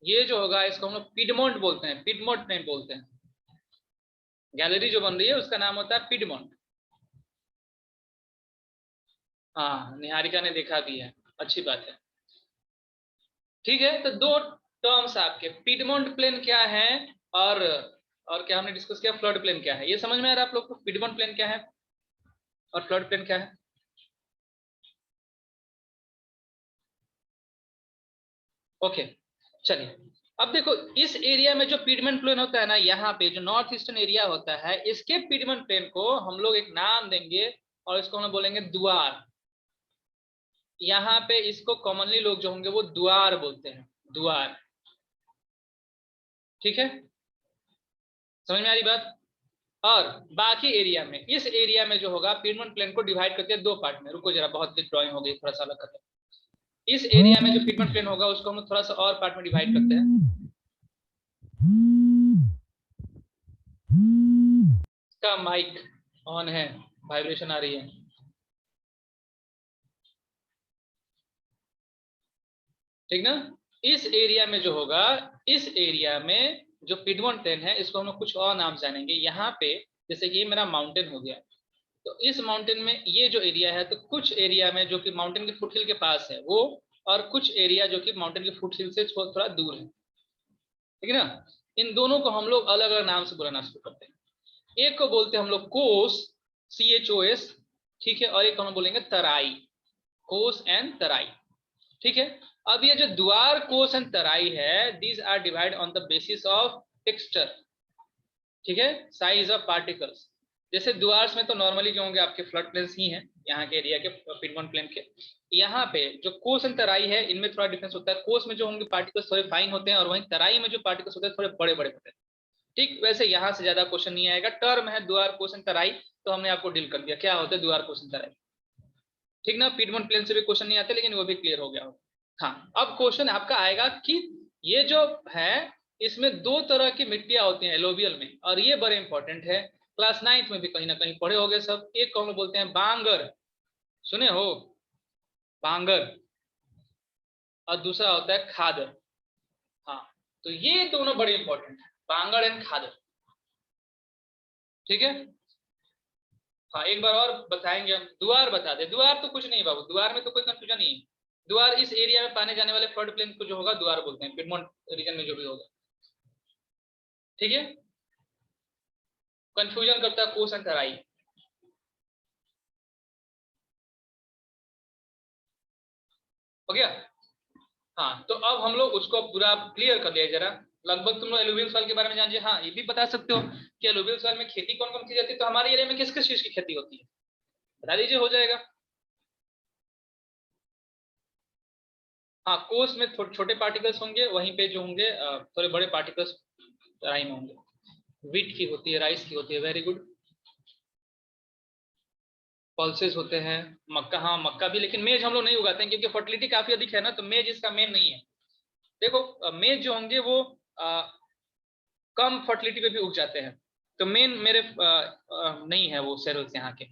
ये जो होगा इसको हम लोग पिडमोंट बोलते हैं, पिडमोंट नहीं बोलते हैं। गैलरी जो बन रही है उसका नाम होता है पिडमोंट। हाँ, निहारिका ने देखा भी है, अच्छी बात है, ठीक है। तो 2 टर्म्स आपके पिडमोंट प्लेन क्या है और क्या हमने डिस्कस किया, फ्लड प्लेन क्या है, ये समझ में आ रहा है आप लोग को? पिडमोंट प्लेन क्या है और फ्लड प्लेन क्या है? ओके चलिए, अब देखो इस एरिया में जो पिडमोंट प्लेन होता है ना, यहाँ पे जो नॉर्थ ईस्टर्न एरिया होता है, इसके पिडमोंट प्लेन को हम लोग एक नाम देंगे और इसको हम बोलेंगे द्वार। यहाँ पे इसको कॉमनली लोग जो होंगे वो द्वार बोलते हैं, द्वार। ठीक है, समझ में आ रही बात? और बाकी एरिया में, इस एरिया में जो होगा पिडमोंट प्लेन को डिवाइड करते हैं दो पार्ट में। रुको जरा, बहुत ड्राइंग हो गई, थोड़ा सा अलग करते हैं। इस एरिया में जो पिडमोंट प्लेन होगा उसको हम थोड़ा सा और पार्ट में डिवाइड करते हैं। इसका माइक ऑन है, वाइब्रेशन आ रही है। ठीक ना? इस एरिया में जो होगा, इस एरिया में जो पिडमोंट प्लेन है इसको हम लोग कुछ और नाम जानेंगे। यहाँ पे जैसे कि ये मेरा माउंटेन हो गया, तो इस माउंटेन में ये जो एरिया है, तो कुछ एरिया में जो कि माउंटेन के फुटहिल के पास है वो, और कुछ एरिया जो कि माउंटेन के फुटहिल से थोड़ा दूर है। ठीक है ना? इन दोनों को हम लोग अलग अलग नाम से बुलाना शुरू करते हैं। एक को बोलते हैं हम लोग कोस, CHOS, ठीक है, और एक को हम बोलेंगे तराई, कोस एंड तराई। ठीक है, अब ये जो द्वार, कोस एंड तराई है, these are divide on the basis of texture. ठीक है, साइज ऑफ पार्टिकल्स। जैसे द्वार्स में तो नॉर्मली जो होंगे आपके फ्लड प्लेन्स ही हैं, यहाँ के एरिया के पिडमोंट प्लेन के। यहाँ पे जो कोस एंड तराई है, इनमें थोड़ा डिफरेंस होता है। कोस में जो होंगे पार्टिकल्स थोड़े फाइन होते हैं और वहीं तराई में जो पार्टिकल्स होते हैं थोड़े बड़े बड़े होते हैं। ठीक, वैसे यहाँ से ज्यादा क्वेश्चन नहीं आएगा। टर्म है द्वार, कोस एंड तराई, तो हमने आपको डील कर दिया क्या होता है द्वार, कोस एंड तराई। ठीक ना? पिडमोंट प्लेन से भी क्वेश्चन नहीं आते, लेकिन वो भी क्लियर हो गया होगा। हाँ, अब क्वेश्चन आपका आएगा कि ये जो है इसमें दो तरह की मिट्टियां होती हैं एलोवियल में, और ये बड़े इंपॉर्टेंट है, क्लास 9th में भी कहीं ना कहीं पढ़े होंगे सब। एक को हम बोलते हैं बांगर, सुने हो? बांगर। और दूसरा होता है खादर। हाँ, तो ये दोनों बड़े इंपॉर्टेंट है, बांगर एंड खादर। ठीक है, हाँ एक बार और बताएंगे हम। द्वार बता दे, द्वार तो कुछ नहीं बाबू, द्वार में तो कोई कंफ्यूजन नहीं है। द्वार इस एरिया में पाने जाने वाले फ्लड प्लेन को जो होगा द्वार बोलते हैं, पिडमोंट रीजन में जो भी होगा। ठीक है, कंफ्यूजन करता है कोस एंड तराई। हो गया? हाँ, तो अब हम लोग उसको पूरा क्लियर कर लिया जरा। लगभग तुम लोग एलुवियल सॉइल के बारे में जानिए। हाँ, ये भी बता सकते हो कि एलुवियल सॉइल में खेती कौन कौन की जाती है। तो हमारे एरिया में किस किस चीज की खेती होती है बता दीजिए, हो जाएगा। हाँ, कोस में छोटे पार्टिकल्स होंगे, वहीं पे जो होंगे थोड़े बड़े पार्टिकल्स तराई में होंगे। व्हीट की होती है, राइस की होती है, वेरी गुड। पल्सेस होते हैं, मक्का, हाँ मक्का भी, लेकिन मेज हम लोग नहीं उगाते हैं क्योंकि फर्टिलिटी काफी अधिक है ना, तो मेज इसका मेन नहीं है। देखो मेज जो होंगे वो कम फर्टिलिटी पे भी उग जाते हैं, तो मेन मेरे नहीं है वो सेरल्स यहाँ के।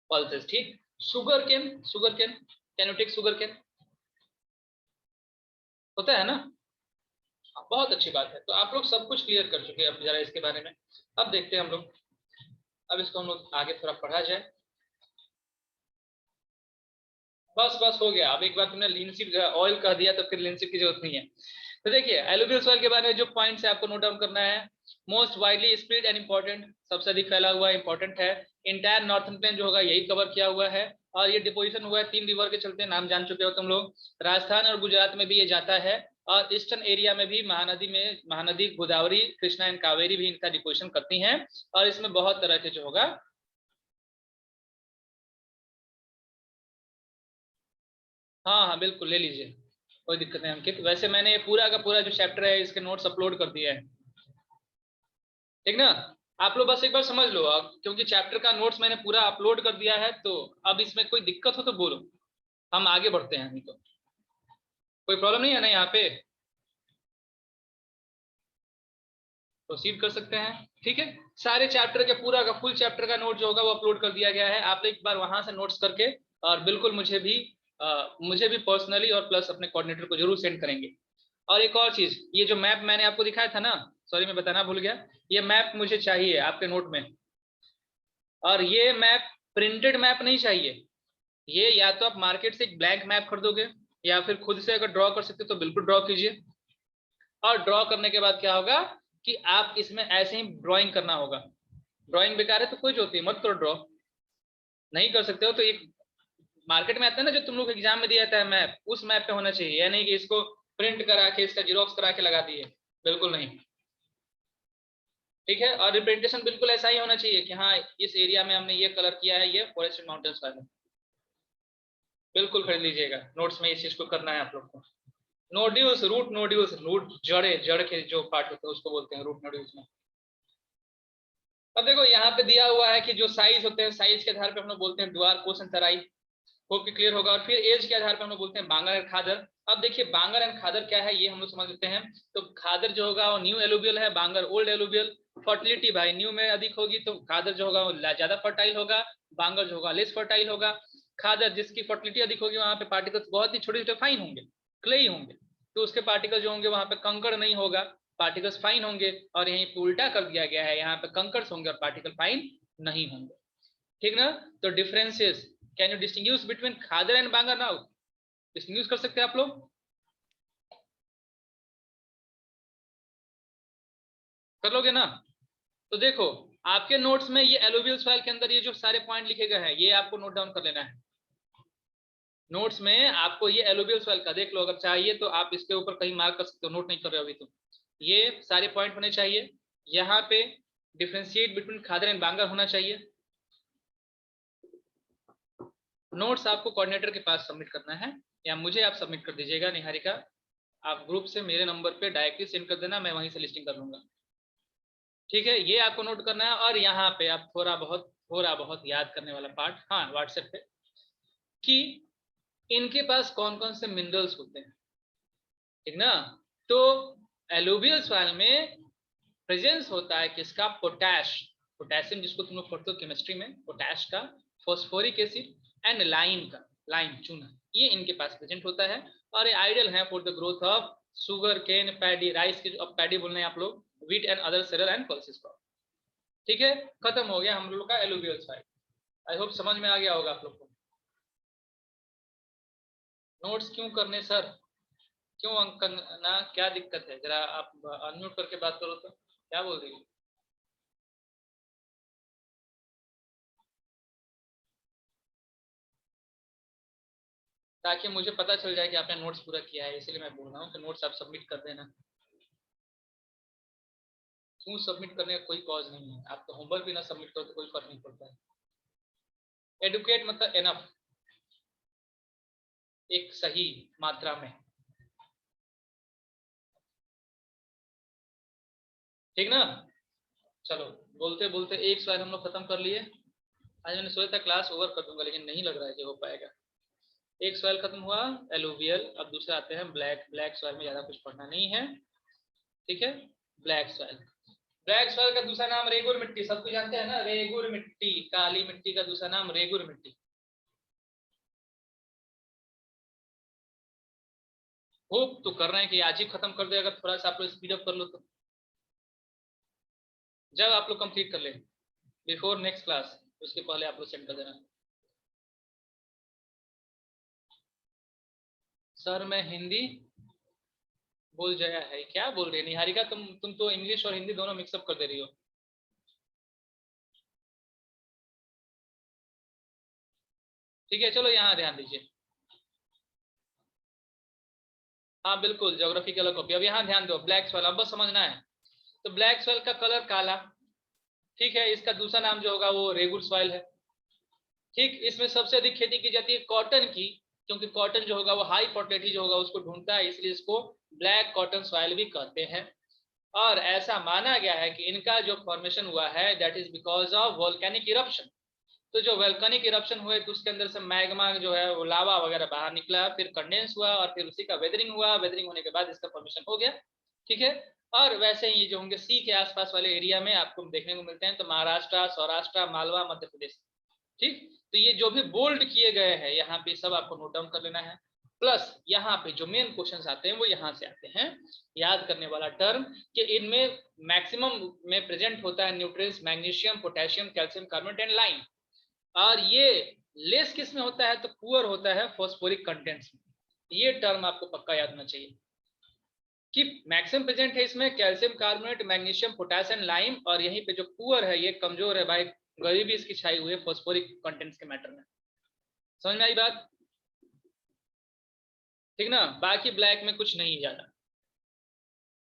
पल्सेस, ठीक। Sugarcane, sugarcane, can you take sugarcane? होता है ना? बहुत अच्छी बात है, तो आप लोग सब कुछ क्लियर कर चुके हैं अब जरा इसके बारे में। अब देखते हैं हम लोग, अब इसको हम लोग आगे थोड़ा पढ़ा जाए। बस बस हो गया। अब एक बार तुमने लिनसीड ऑयल कह दिया तो फिर लिनसीड की जरूरत नहीं है। तो देखिए एलुवियल सॉइल के बारे में जो पॉइंट्स है आपको नोट डाउन करना है। Most widely spread and important, सबसे अधिक फैला हुआ इंपॉर्टेंट है। इंटायर नॉर्थन प्लेन जो होगा यही कवर किया हुआ है, और ये डिपोजिशन हुआ है 3 रिवर के चलते, नाम जान चुके हो तुम लोग। राजस्थान और गुजरात में भी ये जाता है, और ईस्टर्न एरिया में भी महानदी गोदावरी, कृष्णा एंड कावेरी भी इनका डिपोजिशन करती हैं। और इसमें बहुत तरह के जो होगा, हाँ हाँ बिल्कुल ले लीजिए, कोई दिक्कत नहीं अंकित। वैसे मैंने ये पूरा का पूरा जो चैप्टर है इसके नोट्स अपलोड कर दिए हैं, ठीक ना? आप लोग बस एक बार समझ लो, अब क्योंकि चैप्टर का नोट्स मैंने पूरा अपलोड कर दिया है, तो अब इसमें कोई दिक्कत हो तो बोलो, हम आगे बढ़ते हैं। तो कोई प्रॉब्लम नहीं है ना, यहाँ पे प्रोसीड कर सकते हैं। ठीक है, सारे चैप्टर के पूरा का फुल चैप्टर का नोट जो होगा वो अपलोड कर दिया गया है। आप एक बार वहां से नोट्स करके, और बिल्कुल मुझे भी पर्सनली और प्लस अपने कोऑर्डिनेटर को जरूर सेंड करेंगे। और एक और चीज, ये जो मैप मैंने आपको दिखाया था ना, सॉरी मैं बताना भूल गया, ये मैप मुझे चाहिए आपके नोट में। और ये मैप प्रिंटेड मैप नहीं चाहिए, ये या तो आप मार्केट से एक ब्लैंक मैप खरीदोगे, या फिर खुद से अगर ड्रॉ कर सकते तो बिल्कुल ड्रॉ कीजिए। और ड्रॉ करने के बाद क्या होगा कि आप इसमें ऐसे ही ड्राइंग करना होगा। ड्राइंग बेकार है तो कोई होती है, मत करो ड्रॉ, नहीं कर सकते हो तो एक मार्केट में आता है ना जो तुम लोग एग्जाम में दिया जाता है मैप, उस मैप पे होना चाहिए, या नहीं कि इसको प्रिंट करा के इसका जीरोक्स करा के लगा दिए, बिल्कुल नहीं, ठीक है। और रिप्रेजेंटेशन बिल्कुल ऐसा ही होना चाहिए कि हाँ इस एरिया में हमने ये कलर किया है, ये फॉरेस्ट माउंटेन्स वाला, बिल्कुल खरीद लीजिएगा, नोट्स में इस चीज को करना है आप लोग को। नोड्यूल्स, रूट नोड्यूल्स, रूट जड़ के जो पार्ट होते हैं उसको बोलते हैं रूट नोड्यूल्स में। अब देखो यहाँ पे दिया हुआ है कि जो साइज होते हैं, साइज के आधार पे हम लोग बोलते हैं द्वार, कोस एंड तराई, होप कि क्लियर होगा। और फिर एज के आधार पे हम लोग बोलते हैं बांगर एंड खादर। अब देखिए बांगर एंड खादर क्या है ये हम लोग समझ लेते हैं। तो खादर जो होगा वो न्यू एलुवियल है, बांगर ओल्ड एलुवियल। फर्टिलिटी भाई न्यू में अधिक होगी तो खादर जो होगा वो ज्यादा फर्टाइल होगा, बांगर जो होगा लेस फर्टाइल होगा। खादर जिसकी फर्टिलिटी अधिक होगी वहां पे पार्टिकल्स बहुत ही छोटे छोटे फाइन होंगे, क्लेई होंगे, तो उसके पार्टिकल जो होंगे वहां पे कंकड़ नहीं होगा, पार्टिकल्स फाइन होंगे। और यहीं पे उल्टा कर दिया गया है, यहाँ पे कंकर्स होंगे और पार्टिकल फाइन नहीं होंगे, ठीक ना। तो differences, can you distinguish between Khadar and Bangar now? Distinguish कर सकते हैं आप लोग? कर लोगे ना? तो देखो आपके नोट्स में ये एलुवियल सॉइल के अंदर ये जो सारे पॉइंट लिखे गए हैं ये आपको नोट डाउन कर लेना है। नोट्स में आपको ये एलुवियल सॉइल का देख लो, अगर चाहिए तो आप इसके ऊपर कहीं मार्क कर सकते हो, नोट नहीं कर रहे हो अभी तो। ये सारे पॉइंट होने चाहिए। यहाँ पे डिफरेंशिएट बिटवीन खादर एंड बांगर होना चाहिए। नोट्स आपको कोऑर्डिनेटर के पास सबमिट करना है या मुझे आप सबमिट कर दीजिएगा। निहारिका आप ग्रुप से मेरे नंबर पे डायरेक्टली सेंड कर देना, मैं वहीं से लिस्टिंग कर लूंगा, ठीक है। ये आपको नोट करना है। और यहाँ पे आप थोड़ा बहुत याद करने वाला पार्ट, हाँ व्हाट्सएप पे, कि इनके पास कौन कौन से मिनरल्स होते हैं, ठीक ना। तो एलुवियल सॉइल में प्रेजेंस होता है किसका? पोटैश, पोटेशियम जिसको तुम लोग पढ़ते हो केमिस्ट्री में, पोटैश का, फॉस्फोरिक एसिड एंड लाइम का, लाइम चूना, ये इनके पास प्रेजेंट होता है। और ये आइडियल है for the growth of sugar cane, paddy, rice की, अब पैडी बोलने हैं आप लोग, wheat and other cereal and pulses crop, ठीक है। खत्म हो गया हम लोग का एलुवियल सॉइल। आई होप समझ में आ गया होगा आप लोग को। नोट्स क्यों करने सर, क्यों अंक करना, क्या दिक्कत है? जरा आप अनम्यूट करके बात करो तो, क्या बोल रही है? ताकि मुझे पता चल जाए कि आपने नोट्स पूरा किया है, इसलिए मैं बोल रहा हूँ कि नोट्स आप सबमिट कर देना। क्यों सबमिट करने का कोई कॉज नहीं है, आप तो होमवर्क भी ना सबमिट करो तो कोई फर्क नहीं पड़ता है। एडुकेट मतलब एनफ, एक सही मात्रा में, ठीक ना। चलो बोलते बोलते एक स्लाइड हम लोग खत्म कर लिए। आज मैंने सोचा था क्लास ओवर कर दूंगा लेकिन नहीं लग रहा है कि हो पाएगा। एक सॉइल खत्म हुआ एलुवियल, अब दूसरे आते हैं ब्लैक। ब्लैक सॉइल में ज्यादा कुछ पढ़ना नहीं है, ठीक है। ब्लैक सॉइल, ब्लैक सॉइल का दूसरा नाम रेगुर मिट्टी, सबको जानते हैं ना, रेगुर मिट्टी, काली मिट्टी का दूसरा नाम रेगुर मिट्टी। होप तो कर रहे हैं कि आज ही खत्म कर दे, अगर थोड़ा सा आप लोग स्पीड अप कर लो तो। जब आप लोग कंप्लीट कर ले बिफोर नेक्स्ट क्लास, उसके पहले आप लोग सेंड कर देना। सर मैं हिंदी बोल जाया है, क्या बोल रही है निहारिका? तुम तो इंग्लिश और हिंदी दोनों मिक्सअप कर दे रही हो। ठीक है चलो यहाँ ध्यान दीजिए। हाँ बिल्कुल, ज्योग्राफी की अलग कॉपी। अब यहाँ ध्यान दो, ब्लैक सॉइल अब बस समझना है। तो ब्लैक सॉइल का कलर काला, ठीक है। इसका दूसरा नाम जो होगा वो रेगुर सॉइल है, ठीक। इसमें सबसे अधिक खेती की जाती है कॉटन की, क्योंकि कॉटन जो होगा वो हाई फर्टिलिटी जो होगा उसको ढूंढता है, इसलिए इसको ब्लैक कॉटन सॉइल भी कहते हैं। और ऐसा माना गया है कि इनका जो फॉर्मेशन हुआ है that is because of volcanic eruption. तो जो वोल्केनिक इरप्शन हुए तो उसके अंदर से मैग्मा जो है वो लावा वगैरह बाहर निकला, फिर कंडेंस हुआ और फिर उसी का वेदरिंग हुआ, वेदरिंग होने के बाद इसका फॉर्मेशन हो गया, ठीक है। और वैसे ही जो होंगे सी के आसपास वाले एरिया में आपको देखने को मिलते हैं, तो महाराष्ट्र, सौराष्ट्र, मालवा, मध्य प्रदेश, ठीक। तो ये जो भी बोल्ड किए गए हैं यहाँ पे सब आपको नोट डाउन कर लेना है। प्लस यहाँ पे जो मेन क्वेश्चंस आते हैं वो यहाँ से आते हैं, याद करने वाला टर्म कि इनमें मैक्सिमम में प्रेजेंट होता है nutrients magnesium, potassium, calcium carbonate and lime. और ये लेस किस में होता है? तो पुअर होता है फॉस्फोरिक कंटेंट्स में। ये टर्म आपको पक्का याद होना चाहिए। कि मैक्सिमम प्रेजेंट है इसमें calcium carbonate, magnesium, potassium, lime, और यहीं पे जो पुअर है ये कमजोर है भाई, गरीबी इसकी छाई हुई है फॉस्फोरिक कंटेंट्स के मैटर में। समझ में आई बात? ठीक ना? बाकी ब्लैक में कुछ नहीं ज्यादा,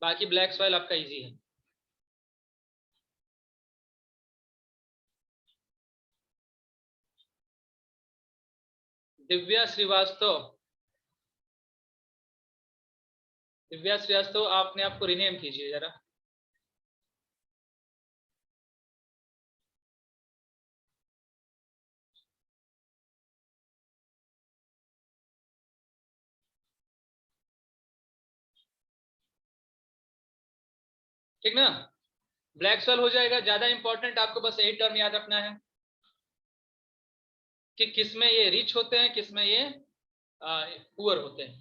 बाकी ब्लैक सॉइल आपका इजी है। दिव्या श्रीवास्तव, दिव्या श्रीवास्तव आपने आपको रिनेम कीजिए जरा। ठीक ना? ब्लैक सॉइल हो जाएगा। ज्यादा इंपॉर्टेंट आपको बस यही टर्म याद रखना है कि किसमें ये रिच होते हैं, किसमें ये पुअर होते हैं।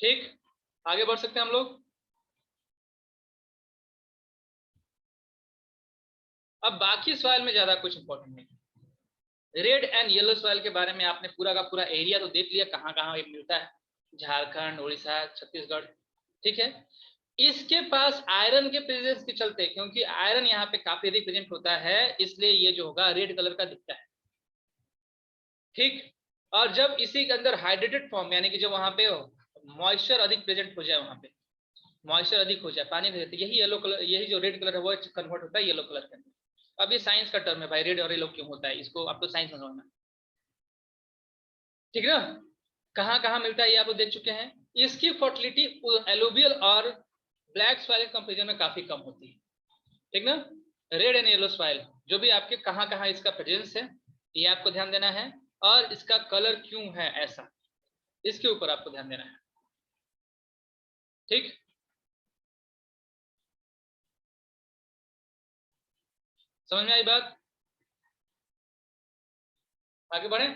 ठीक, आगे बढ़ सकते हैं हम लोग। अब बाकी सॉइल में ज्यादा कुछ इंपॉर्टेंट नहीं। रेड एंड येलो सॉइल के बारे में आपने पूरा का पूरा एरिया तो देख लिया, कहाँ कहाँ ये मिलता है, झारखंड, उड़ीसा, छत्तीसगढ़। ठीक है, इसके पास आयरन के प्रेजेंस के चलते, क्योंकि आयरन यहाँ पे काफी अधिक प्रेजेंट होता है, इसलिए ये जो होगा रेड कलर का दिखता है। ठीक, और जब इसी के अंदर हाइड्रेटेड फॉर्म, यानी कि जब वहां पे मॉइस्चर अधिक प्रेजेंट हो जाए, वहां पे मॉइस्चर अधिक हो जाए, पानी भर जाए, यही येलो कलर, यही जो रेड कलर है वो कन्वर्ट होता है येलो कलर के अंदर। अब ये साइंस का टर्म है भाई, रेड और येलो क्यों होता है, इसको आपको साइंस में समझना। ठीक ना? कहाँ कहाँ मिलता है ये आप देख चुके हैं। इसकी फर्टिलिटी एलुवियल और ब्लैक सॉइल के कंपेरिजन में काफी कम होती है। ठीक ना? रेड एंड येलो सॉइल जो भी आपके कहाँ कहाँ इसका प्रेजेंस है ये आपको ध्यान देना है, और इसका कलर क्यों है ऐसा, इसके ऊपर आपको ध्यान देना है। ठीक, समझ में आई बात? आगे बढ़े।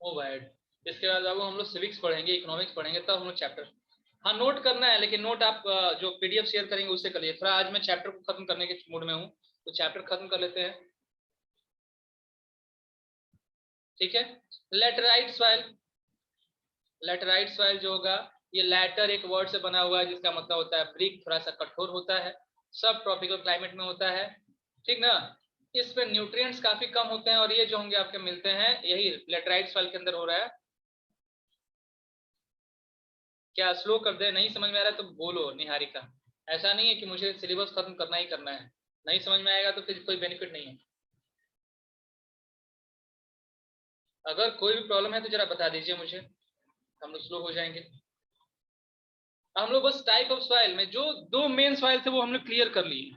ओ भाई, इसके बाद अब हम लोग सिविक्स पढ़ेंगे, इकोनॉमिक्स पढ़ेंगे, तब हम लोग चैप्टर, हाँ नोट करना है, लेकिन नोट आप जो पीडीएफ शेयर करेंगे उससे करिए। थोड़ा आज मैं चैप्टर को खत्म करने के मूड में हूँ, तो चैप्टर खत्म कर लेते हैं। ठीक है, लेटराइट सॉइल, लेटराइट सॉइल जो होगा, ये लैटर एक वर्ड से बना हुआ है जिसका मतलब होता है ब्रिक, थोड़ा सा कठोर होता है, सब ट्रॉपिकल क्लाइमेट में होता है। ठीक ना? इसमें न्यूट्रिएंट्स काफी कम होते हैं, और ये जो होंगे आपके मिलते हैं, यही लेटराइट सॉइल के अंदर हो रहा है। क्या स्लो कर दे? नहीं समझ में आ रहा है तो बोलो निहारिका, ऐसा नहीं है कि मुझे सिलेबस खत्म करना ही करना है, नहीं समझ में आएगा तो फिर कोई बेनिफिट नहीं है। अगर कोई भी प्रॉब्लम है तो जरा बता दीजिए मुझे, हम लोग स्लो हो जाएंगे। हम लोग बस टाइप ऑफ सॉइल में जो दो मेन सॉइल थे वो हमने क्लियर कर लिए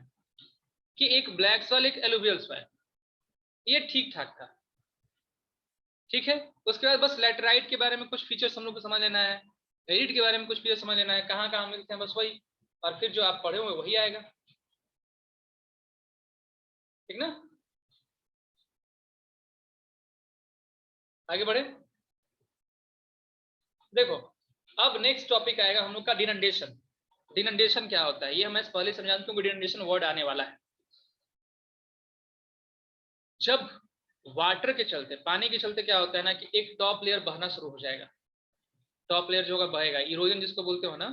कि एक ब्लैक सॉइल, एक एलुवियल सॉइल, ये ठीक ठाक था। ठीक है, उसके बाद बस लेटराइट के बारे में कुछ फीचर्स हम लोग को समझ लेना है, एरिड के बारे में कुछ फीचर समझ लेना है, कहाँ कहाँ मिलते हैं, बस वही, और फिर जो आप पढ़े हुए वही आएगा। ठीक ना? आगे बढ़े। देखो, अब नेक्स्ट टॉपिक आएगा हम लोग का डिनंडेशन। डिनंडेशन क्या होता है ये मैं पहले समझा दूं कि डिनंडेशन वर्ड आने वाला है। जब वाटर के चलते, पानी के चलते क्या होता है ना कि एक टॉप लेयर बहना शुरू हो जाएगा, टॉप लेयर जो होगा बहेगा, इरोजन जिसको बोलते हो ना।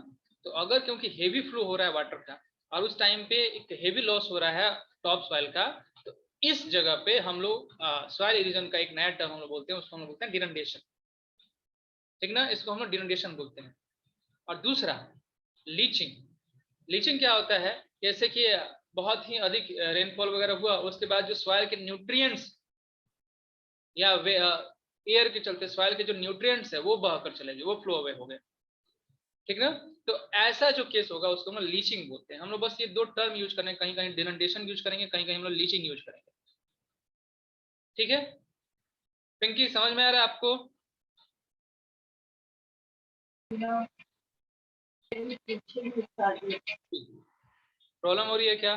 तो अगर क्योंकि हेवी फ्लो हो रहा है वाटर का, और उस टाइम पे एक हेवी लॉस हो रहा है टॉप सॉइल का, तो इस जगह पे हम लोग सॉइल इरोजन का एक नया टर्म हम लोग बोलते हैं, उसको हम लोग बोलते हैं डिनंडेशन। ठीक ना? इसको हम लोग डिनंडेशन बोलते हैं। और दूसरा लीचिंग। लीचिंग क्या होता है, जैसे कि बहुत ही अधिक रेनफॉल वगैरह हुआ, उसके बाद जो सॉइल के न्यूट्रिएंट्स या एयर के चलते सॉइल के जो न्यूट्रिएंट्स है वो बहकर चले गए, वो फ्लो अवे हो गए। ठीक ना? तो ऐसा जो केस होगा उसको हम लोग लीचिंग बोलते हैं। हम लोग बस ये दो टर्म यूज करेंगे, कहीं कहीं डिनंडेशन यूज करेंगे, कहीं कहीं हम लोग लीचिंग यूज करेंगे। ठीक है, पिंकी समझ में आ रहा है आपको? प्रॉब्लम हो रही है क्या?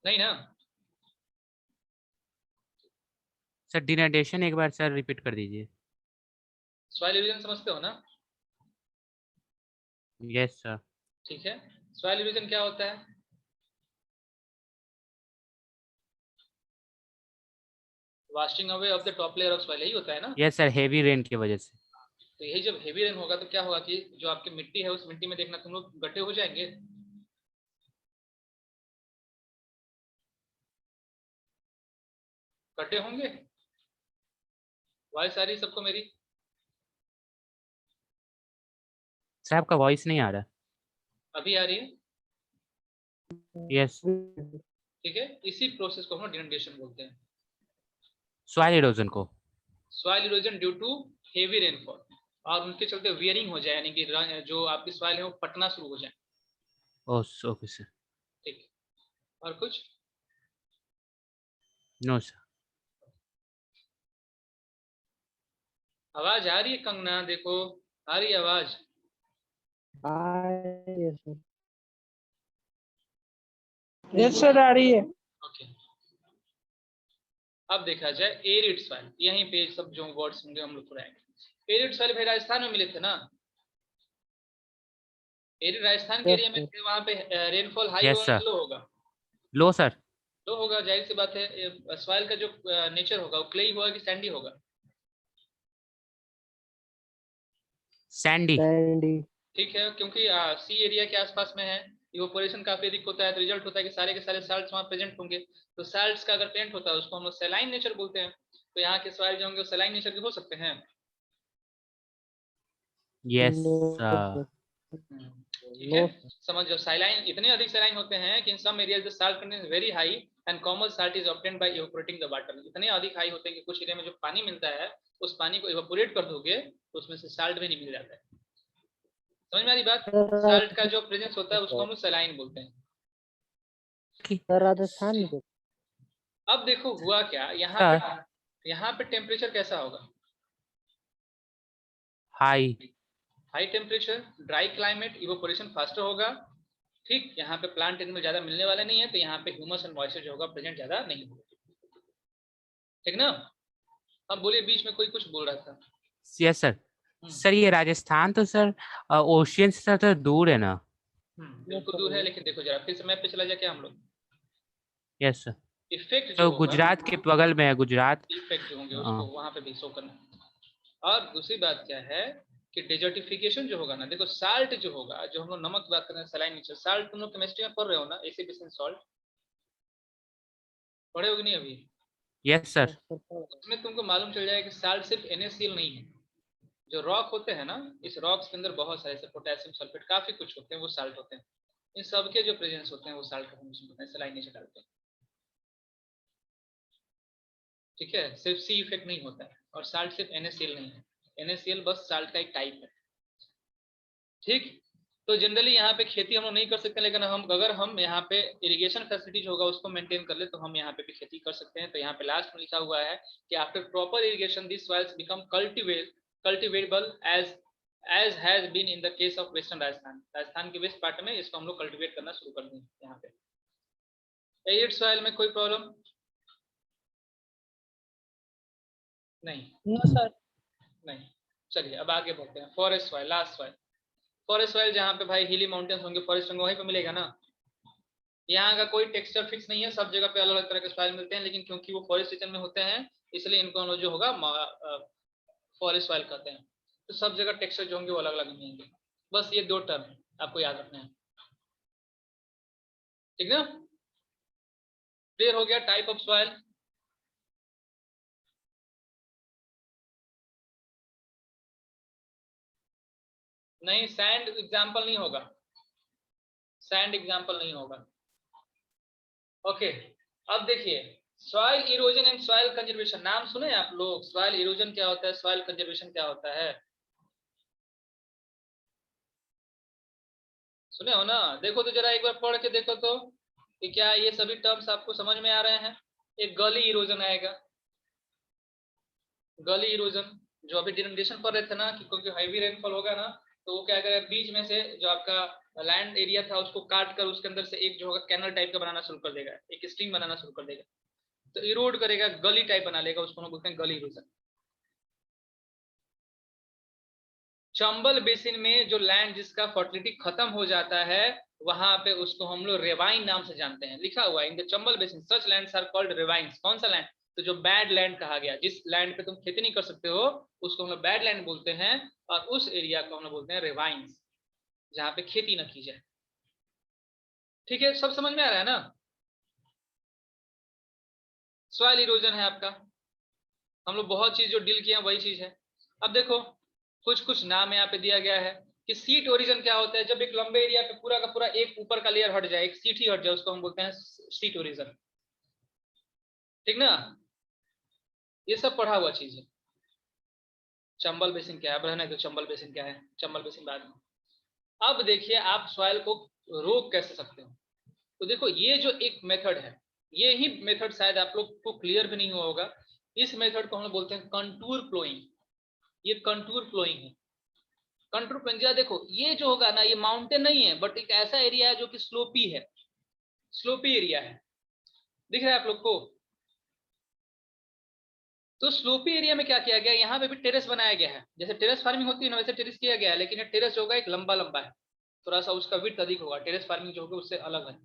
नहीं ना? सर डिनोटेशन एक बार सर रिपीट कर दीजिए। सॉइल इरोजन समझते हो ना? Yes sir. ठीक है, सॉइल इरोजन क्या होता है? Washing away of the top layer of soil, यही होता है ना? यस सर, हेवी रेन की वजह से। तो यही जब हेवी रेन होगा तो क्या होगा कि जो आपकी मिट्टी है उस मिट्टी में देखना तुम लोग गड्ढे हो जाएंगे। गड्ढे होंगे। वॉइस आ रही है सबको मेरी? सर आपका वॉइस नहीं आ रहा। अभी आ रही है? यस। ठीक है, इसी प्रोसेस को हम डिनोटेशन बोलते हैं। सॉइल इरोजन को। Soil erosion due to heavy rainfall, और उनके चलते वियरिंग हो जाए, यानी कि जो आपकी सॉइल है वो पटना शुरू हो जाए। Okay sir. ठीक है, और कुछ? No sir. आवाज आ रही है कंगना? देखो आ रही है आवाज? यस सर आ रही है। ओके, अब देखा जाए एरिड सॉइल, यहीं पे सब जो वर्ड्स होंगे हम लोग पढ़ाएंगे। एरिड सॉइल भाई राजस्थान में मिले थे ना? एरिड राजस्थान के एरिया में थे, वहां पे रेनफॉल हाई यस होगा सर। कि लो होगा? लो सर। लो होगा, जाहिर सी बात है। सॉइल का जो नेचर होगा वो क्लेई होगा कि सैंडी होगा? सैंडी। ठीक है, क्योंकि सी एरिया के आसपास में है, इवोपोरेशन काफी अधिक होता है, तो रिजल्ट होता है कि सारे के सारे साल्ट्स वहां प्रेजेंट होंगे। तो साल्ट्स का अगर प्रेजेंट होता है उसको हम लोग सैलाइन नेचर बोलते हैं। तो यहाँ के सॉइल जो होंगे वो सैलाइन नेचर के हो सकते हैं। Yes sir. ठीक है, समझ जाओ। सैलाइन इतने अधिक सैलाइन होते हैं कि in some areas the salt content is very high and common salt is obtained by evaporating the water. इतने अधिक हाई होते हैं कि कुछ एरिया में जो पानी मिलता है उस पानी को इवेपोरेट कर दोगे तो उसमें से साल्ट भी नहीं मिल जाता है। समझ में आ रही बात? साल्ट का जो प्रेजेंस होता है उसको हम लोग सैलाइन बोलते हैं। राजस्थान में अब देखो हुआ क्या, यहाँ पे टेम्परेचर कैसा होगा? High. High temperature, dry climate, evaporation faster होगा। ठीक, यहाँ पे प्लांट इनमें ज्यादा मिलने वाले नहीं है, तो यहाँ पे ह्यूमस एंड मॉइस्चर जो होगा प्रेजेंट ज्यादा नहीं होगा। ठीक ना? अब बोलिए, बीच में कोई कुछ बोल रहा था। Yes sir. सर ये राजस्थान तो सर ओशियन से सर तो दूर है ना? बिल्कुल दूर है, लेकिन देखो जरा फिर से मैप पे चला जाए क्या हम लोग? Yes sir. इफेक्ट जो तो होगा, गुजरात के बगल में है गुजरात। इफेक्ट जो होंगे उसको वहां पे भी शो करना। और दूसरी बात क्या है कि डेजर्टिफिकेशन जो होगा ना, देखो साल्ट जो होगा, जो हम लोग नमक की बात कर रहे हैं, सलाइन नेचर साल्ट, तुम लोग केमिस्ट्री में पढ़ रहे हो ना, एसिड सॉल्ट पढ़े हो कि नहीं अभी? Yes sir. उसमें तुमको मालूम चल जाएगा कि साल्ट सिर्फ NaCl नहीं है। जो रॉक होते हैं ना, इस रॉक्स के अंदर बहुत सारे जैसे पोटेशियम सल्फेट काफी कुछ होते हैं, वो साल्ट होते हैं। इन सबके जो प्रेजेंस होते हैं वो साल्ट का फॉर्मेशन होता है, सलाइन नेचर डालते हैं। ठीक है, सिर्फ सी इफेक्ट नहीं होता है, और साल्ट सिर्फ NaCl नहीं है। NaCl बस साल्ट का एक टाइप है। ठीक, तो जनरली यहाँ पे खेती हम लोग नहीं कर सकते, लेकिन अगर हम यहाँ पे इरिगेशन फैसिलिटी जो होगा उसको मेंटेन कर ले तो हम यहाँ पे भी खेती कर सकते हैं। तो यहाँ पे लास्ट में लिखा हुआ है कि after proper irrigation this soils become cultivable as has been in the case of western Rajasthan. Rajasthan के वेस्ट पार्ट में इसको हम लोग कल्टिवेट करना शुरू कर दें। यहाँ पे एरिड सॉइल में कोई प्रॉब्लम नहीं? No sir. नहीं। चलिए अब आगे बढ़ते हैं। Forest soil, last soil. Forest soil जहाँ पे भाई हिली माउंटेन्स होंगे, फॉरेस्ट होंगे, वहीं पे मिलेगा ना। यहाँ का कोई टेक्सचर फिक्स नहीं है, सब जगह पे अलग अलग तरह के सॉइल मिलते हैं, लेकिन क्योंकि वो फॉरेस्ट रीजन में होते हैं इसलिए इनको हम लोग जो होगा फॉरेस्ट सॉइल कहते हैं। तो सब जगह टेक्सचर जो होंगे वो अलग अलग मिलेंगे। बस ये दो टर्म आपको याद रखना है। ठीक ना? क्लियर हो गया टाइप ऑफ सॉइल? नहीं, सैंड एग्जाम्पल नहीं होगा, सैंड एग्जाम्पल नहीं होगा। ओके, अब देखिए soil erosion and soil conservation, नाम सुने आप लोग? सॉइल इरोजन क्या होता है, सॉइल कंजर्वेशन क्या होता है, सुने हो ना? देखो तो जरा एक बार पढ़ के देखो तो कि क्या ये सभी टर्म्स आपको समझ में आ रहे हैं। एक गली इरोजन आएगा, गली इरोजन जो अभी डिनोमिनेशन पर रहे थे ना कि क्योंकि हैवी रेनफॉल होगा ना तो वो क्या करेगा, बीच में से जो आपका लैंड एरिया था उसको काट कर उसके अंदर से एक जो होगा कैनल टाइप का बनाना शुरू कर देगा, एक स्ट्रीम बनाना शुरू कर देगा। तो इरोड करेगा, गली टाइप बना लेगा, उसको हम बोलते हैं गली इरोजन। चंबल बेसिन में जो लैंड जिसका फर्टिलिटी खत्म हो जाता है वहां पे उसको हम लोग रेवाइन नाम से जानते हैं। लिखा हुआ है in the Chambal basin such lands are called ravines. कौन सा लैंड? तो जो बैड लैंड कहा गया, जिस लैंड पे तुम खेती नहीं कर सकते हो उसको हम लोग बैड लैंड बोलते हैं, और उस एरिया को हम लोग बोलते हैं रेवाइन्स, जहां पे खेती ना की जाए। ठीक है, सब समझ में आ रहा है ना? सॉइल इरोजन है आपका, हम लोग बहुत चीज जो डील किया वही चीज है। अब देखो कुछ कुछ नाम यहाँ पे दिया गया है कि सीट ओरिजन क्या होता है। जब एक लंबे एरिया पे पूरा का पूरा एक ऊपर का लेयर हट जाए, एक सीट ही हट जाए, उसको हम बोलते हैं सीट ओरिजन। ठीक ना? ये सब पढ़ा हुआ चीज है। चंबल बेसिन क्या है, अब रहने दो चंबल बेसिन क्या है, चंबल बेसिन बाद में। अब देखिए आप सॉइल को रोक कैसे सकते हो। तो देखो ये जो एक मेथड है, ये ही मेथड शायद आप लोग को क्लियर भी नहीं हुआ होगा। इस मेथड को हम लोग बोलते हैं कंटूर फ्लोइंग। ये कंटूर फ्लोइंग है। कंटूर फ्लोइंग देखो ये जो होगा ना, ये माउंटेन नहीं है बट एक ऐसा एरिया है जो कि स्लोपी है, स्लोपी एरिया है। दिख रहा है आप लोग को? तो स्लोपी एरिया में क्या किया गया, यहाँ पे भी टेरेस बनाया गया है। जैसे टेरेस फार्मिंग होती है ना वैसे टेरेस किया गया है, लेकिन ये टेरेस जो होगा एक लंबा लंबा है, थोड़ा सा उसका विड्थ अधिक होगा। टेरेस फार्मिंग जो होगा उससे अलग है।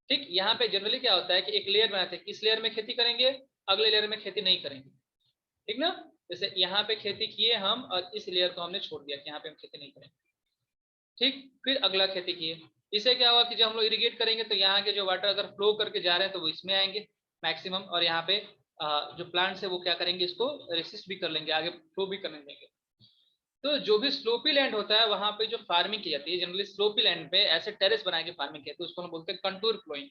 ठीक, यहाँ पे जनरली क्या होता है कि एक लेयर बनाते हैं, इस लेयर में खेती करेंगे, अगले लेयर में खेती नहीं करेंगे। ठीक ना? जैसे यहाँ पे खेती किए हम और इस लेयर को हमने छोड़ दिया कि यहाँ पे हम खेती नहीं करेंगे। ठीक, फिर अगला खेती किए। इससे क्या होगा कि जब हम लोग इरिगेट करेंगे तो यहाँ के जो वाटर अगर फ्लो करके जा रहे हैं तो वो इसमें आएंगे मैक्सिमम, और यहाँ पे जो प्लांट्स है वो क्या करेंगे, इसको रेसिस्ट भी कर लेंगे, आगे फ्लो भी करने देंगे। तो जो भी स्लोपी लैंड होता है वहां पे जो फार्मिंग की जाती है, जनरली स्लोपी लैंड पे ऐसे टेरेस बना के फार्मिंग की जाती है, उसको हम बोलते हैं कंटूर फ्लोइंग।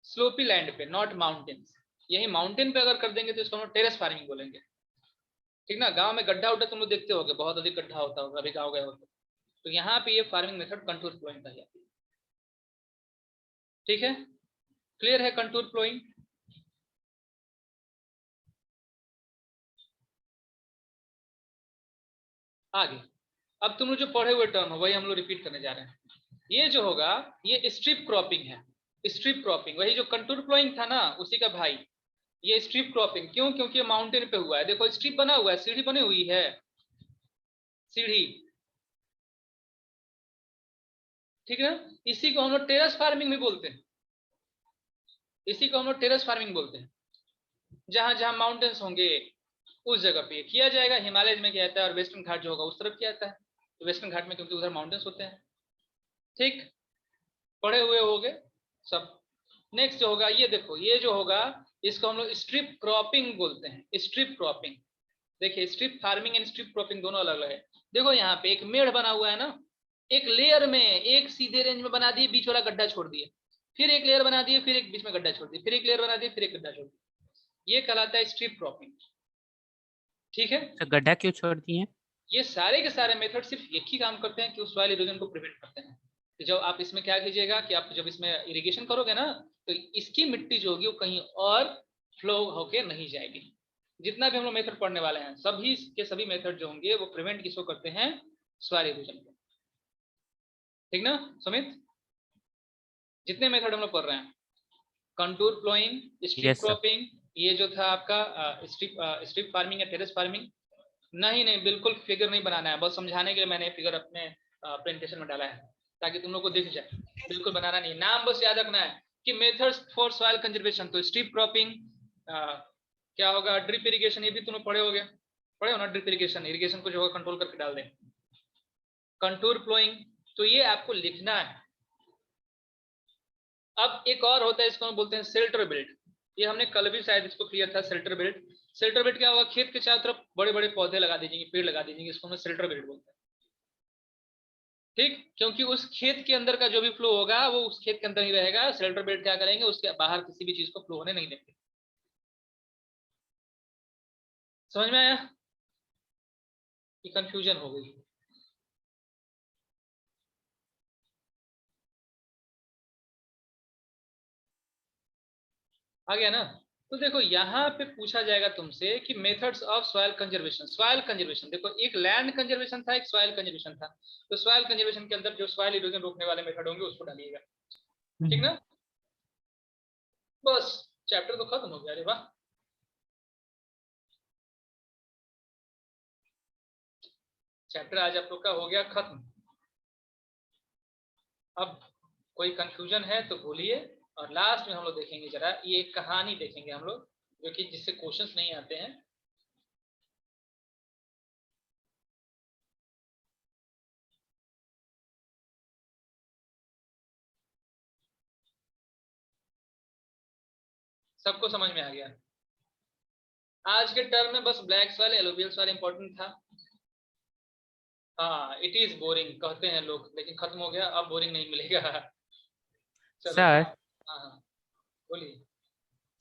स्लोपी लैंड पे, नॉट माउंटेन्स। यही माउंटेन पे अगर कर देंगे तो इसको हम टेरेस फार्मिंग बोलेंगे। ठीक ना? गांव में गड्ढा उड्ढा तुम लोग देखते होगे, बहुत अधिक गड्ढा होता होगा, अभी गाँव गए होते, तो यहाँ पे ये फार्मिंग मेथड कंटूर फ्लोइंग कही जाती है। ठीक है, क्लियर है कंटूर फ्लोइंग? आगे अब तुम लोग जो पढ़े हुए टर्म है वही हम लोग रिपीट करने जा रहे हैं। ये जो होगा ये स्ट्रिप क्रॉपिंग है। स्ट्रिप क्रॉपिंग वही जो कंटूर फ्लोइंग था ना उसी का भाई, ये स्ट्रिप क्रॉपिंग। क्यों? क्योंकि ये माउंटेन पे हुआ है। देखो स्ट्रिप बना हुआ है, सीढ़ी बनी हुई है, सीढ़ी। ठीक है, इसी को हम लोग टेरेस फार्मिंग भी बोलते हैं। इसी को हम लोग टेरेस फार्मिंग बोलते हैं। जहां जहां माउंटेन्स होंगे उस जगह पे किया जाएगा। हिमालय में किया जाता है और वेस्टर्न घाट जो होगा उस तरफ किया जाता है। तो वेस्टर्न घाट में क्योंकि उधर माउंटेन्स होते हैं। ठीक, पढ़े हुए हो गए सब। नेक्स्ट जो होगा ये देखो, ये जो होगा इसको हम लोग स्ट्रिप क्रॉपिंग बोलते हैं। स्ट्रिप क्रॉपिंग, देखिए strip farming and strip cropping दोनों अलग अलग है। देखो यहाँ पे एक मेढ़ बना हुआ है ना, एक लेयर में एक सीधे रेंज में बना दिए, बीच वाला गड्ढा छोड़ दिए, फिर एक लेयर बना दिए, फिर एक बीच में गड्ढा छोड़ दिए, फिर एक लेयर बना दिए, फिर एक गड्ढा छोड़ दिए। ये कहलाता है स्ट्रिप क्रॉपिंग। ठीक है, तो गड्ढा क्यों छोड़ दिए? ये सारे के सारे मेथड सिर्फ एक ही काम करते हैं कि उस सॉइल इरोजन को प्रिवेंट करते हैं। कि जब आप इसमें क्या कीजिएगा कि आप जब इसमें इरिगेशन करोगे ना तो इसकी मिट्टी जो होगी वो कहीं और फ्लो होके नहीं जाएगी। जितना भी हम लोग मेथड पढ़ने वाले हैं सभी के सभी मेथड जो होंगे वो प्रिवेंट किसको करते हैं, सॉइल इरोजन को। ठीक ना सुमित? जितने मेथड हम लोग पढ़ रहे हैं, कंटूर फ्लोइंग, स्ट्रिप क्रॉपिंग, ये जो था आपका स्ट्रिप फार्मिंग या टेरेस फार्मिंग। नहीं बिल्कुल फिगर नहीं बनाना है, बस समझाने के लिए मैंने फिगर अपने प्रेजेंटेशन में डाला है ताकि तुम लोग को दिख जाए। बिल्कुल बनाना नहीं, नाम बस याद रखना है कि मेथड्स फॉर सॉइल कंजर्वेशन। तो स्ट्रिप क्रॉपिंग क्या होगा, ड्रिप इरिगेशन, ये भी तुम लोग पढ़े होगे, पढ़े हो ना? ड्रिप इरिगेशन, इरिगेशन को जो होगा कंट्रोल करके डाल दें। कंटूर फ्लोइंग, तो ये आपको लिखना है। अब एक और होता है, इसको हम बोलते हैं शेल्टर बेल्ट। ये हमने कल भी शायद इसको क्लियर था, शेल्टर बेल्ट। शेल्टर बेल्ट क्या होगा, खेत के चारों तरफ बड़े बड़े पौधे लगा दीजिएंगे, पेड़ लगा दीजिएंगे, इसको हम शेल्टर बेल्ट बोलते हैं। ठीक, क्योंकि उस खेत के अंदर का जो भी फ्लो होगा वो उस खेत के अंदर ही रहेगा। शेल्टर बेल्ट क्या करेंगे, उसके बाहर किसी भी चीज को फ्लो होने नहीं देंगे। समझ में आया कि कंफ्यूजन हो गई? आ गया ना? तो देखो यहाँ पे पूछा जाएगा तुमसे कि methods of soil conservation. Soil conservation देखो, एक लैंड कंजर्वेशन था, एक सॉइल कंजर्वेशन था। तो सॉइल कंजर्वेशन के अंदर जो सॉइल इरोजन रोकने वाले मेथड होंगे उसको डालिएगा। ठीक ना? बस चैप्टर तो खत्म हो गया। अरे वाह, चैप्टर आज आप लोग का हो गया खत्म। अब कोई कंफ्यूजन है तो बोलिए, और लास्ट में हम लोग देखेंगे जरा ये एक कहानी देखेंगे हम लोग, जो कि जिससे क्वेश्चंस नहीं आते हैं। सबको समझ में आ गया? आज के टर्म में बस ब्लैक्स वाले एलोवियल्स वाले इंपॉर्टेंट था। हाँ, इट इज बोरिंग कहते हैं लोग, लेकिन खत्म हो गया, अब बोरिंग नहीं मिलेगा। चलो सर हाँ हाँ बोलिए।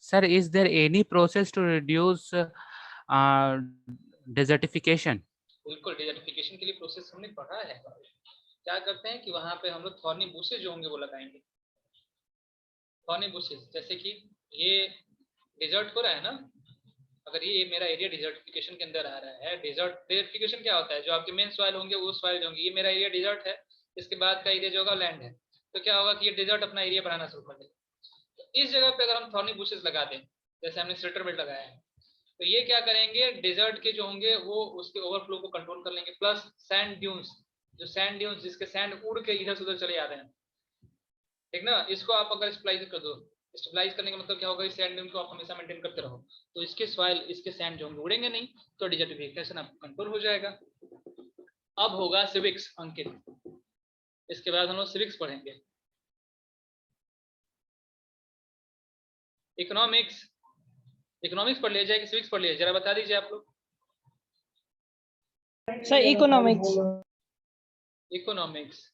Sir, is there any process to reduce desertification? बिल्कुल, डिजर्टिफिकेशन के लिए प्रोसेस हमने पढ़ा है। क्या करते हैं कि वहां पे हम लोग थॉर्नी बुशेस जो होंगे वो लगाएंगे। थॉर्नी बुशेस, जैसे कि ये डिजर्ट हो रहा है ना, अगर ये मेरा एरिया डिजर्टिफिकेशन के अंदर आ रहा है। डिजर्टिफिकेशन क्या होता है, जो आपके मेन सॉइल होंगे वो सॉइल होंगे, ये मेरा एरिया डिजर्ट है, इसके बाद का एरिया जो होगा लैंड है, तो क्या होगा कि ये डिजर्ट अपना एरिया बनाना शुरू कर देगा। तो इस जगह पे अगर हम थॉर्नी बुशेस लगा दें, जैसे हमने स्ट्रेटर बेल्ट लगाया है, तो ये क्या करेंगे, डिजर्ट के जो होंगे वो उसके ओवरफ्लो को कंट्रोल कर लेंगे। प्लस सैंड ड्यून्स, जो सैंड ड्यून्स जिसके सैंड उड़ के इधर से उधर चले जा रहे हैं, ठीक ना, इसको आप अगर स्प्लाइज कर दो, स्टेबलाइज करने का मतलब क्या होगा, इस सैंड ड्यून को आप हमेशा मेंटेन करते रहो, तो इसके सॉइल, इसके सैंड जो होंगे उड़ेंगे नहीं, तो डिजर्टिफिकेशन आपको कंट्रोल हो जाएगा। अब होगा सिविक्स अंकित, इसके बाद हम लोग सिविक्स पढ़ेंगे। इकोनॉमिक्स, इकोनॉमिक्स पढ़ लिया जाए कि सिविक्स पढ़ लिया, जरा बता दीजिए आप लोग। Sir economics. Economics,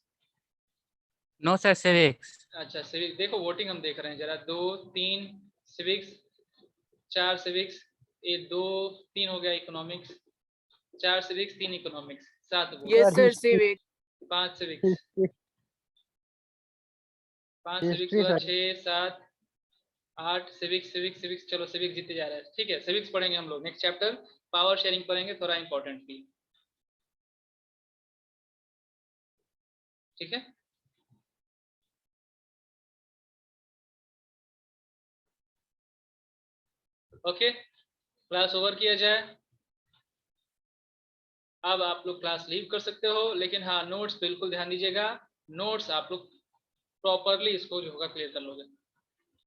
No sir, civics. अच्छा सिविक्स। देखो वोटिंग हम देख रहे हैं जरा, 2 3 सिविक्स, 4 सिविक्स, ये 2 3 हो गया economics, 4 civics 3 economics, 7 yes sir civics. 5 civics, 5 civics हुआ, 6 7 8 सिविक्स सिविक्स सिविक्स। चलो सिविक्स जीते जा रहा है, ठीक है। सिविक्स पढ़ेंगे हम लोग नेक्स्ट चैप्टर, पावर शेयरिंग पढ़ेंगे, थोड़ा इंपॉर्टेंट भी, ठीक है। ओके, क्लास ओवर किया जाए। अब आप लोग क्लास लीव कर सकते हो, लेकिन हाँ नोट्स बिल्कुल ध्यान दीजिएगा, नोट्स आप लोग प्रॉपरली इसको जो होगा क्लियर कर लोगे।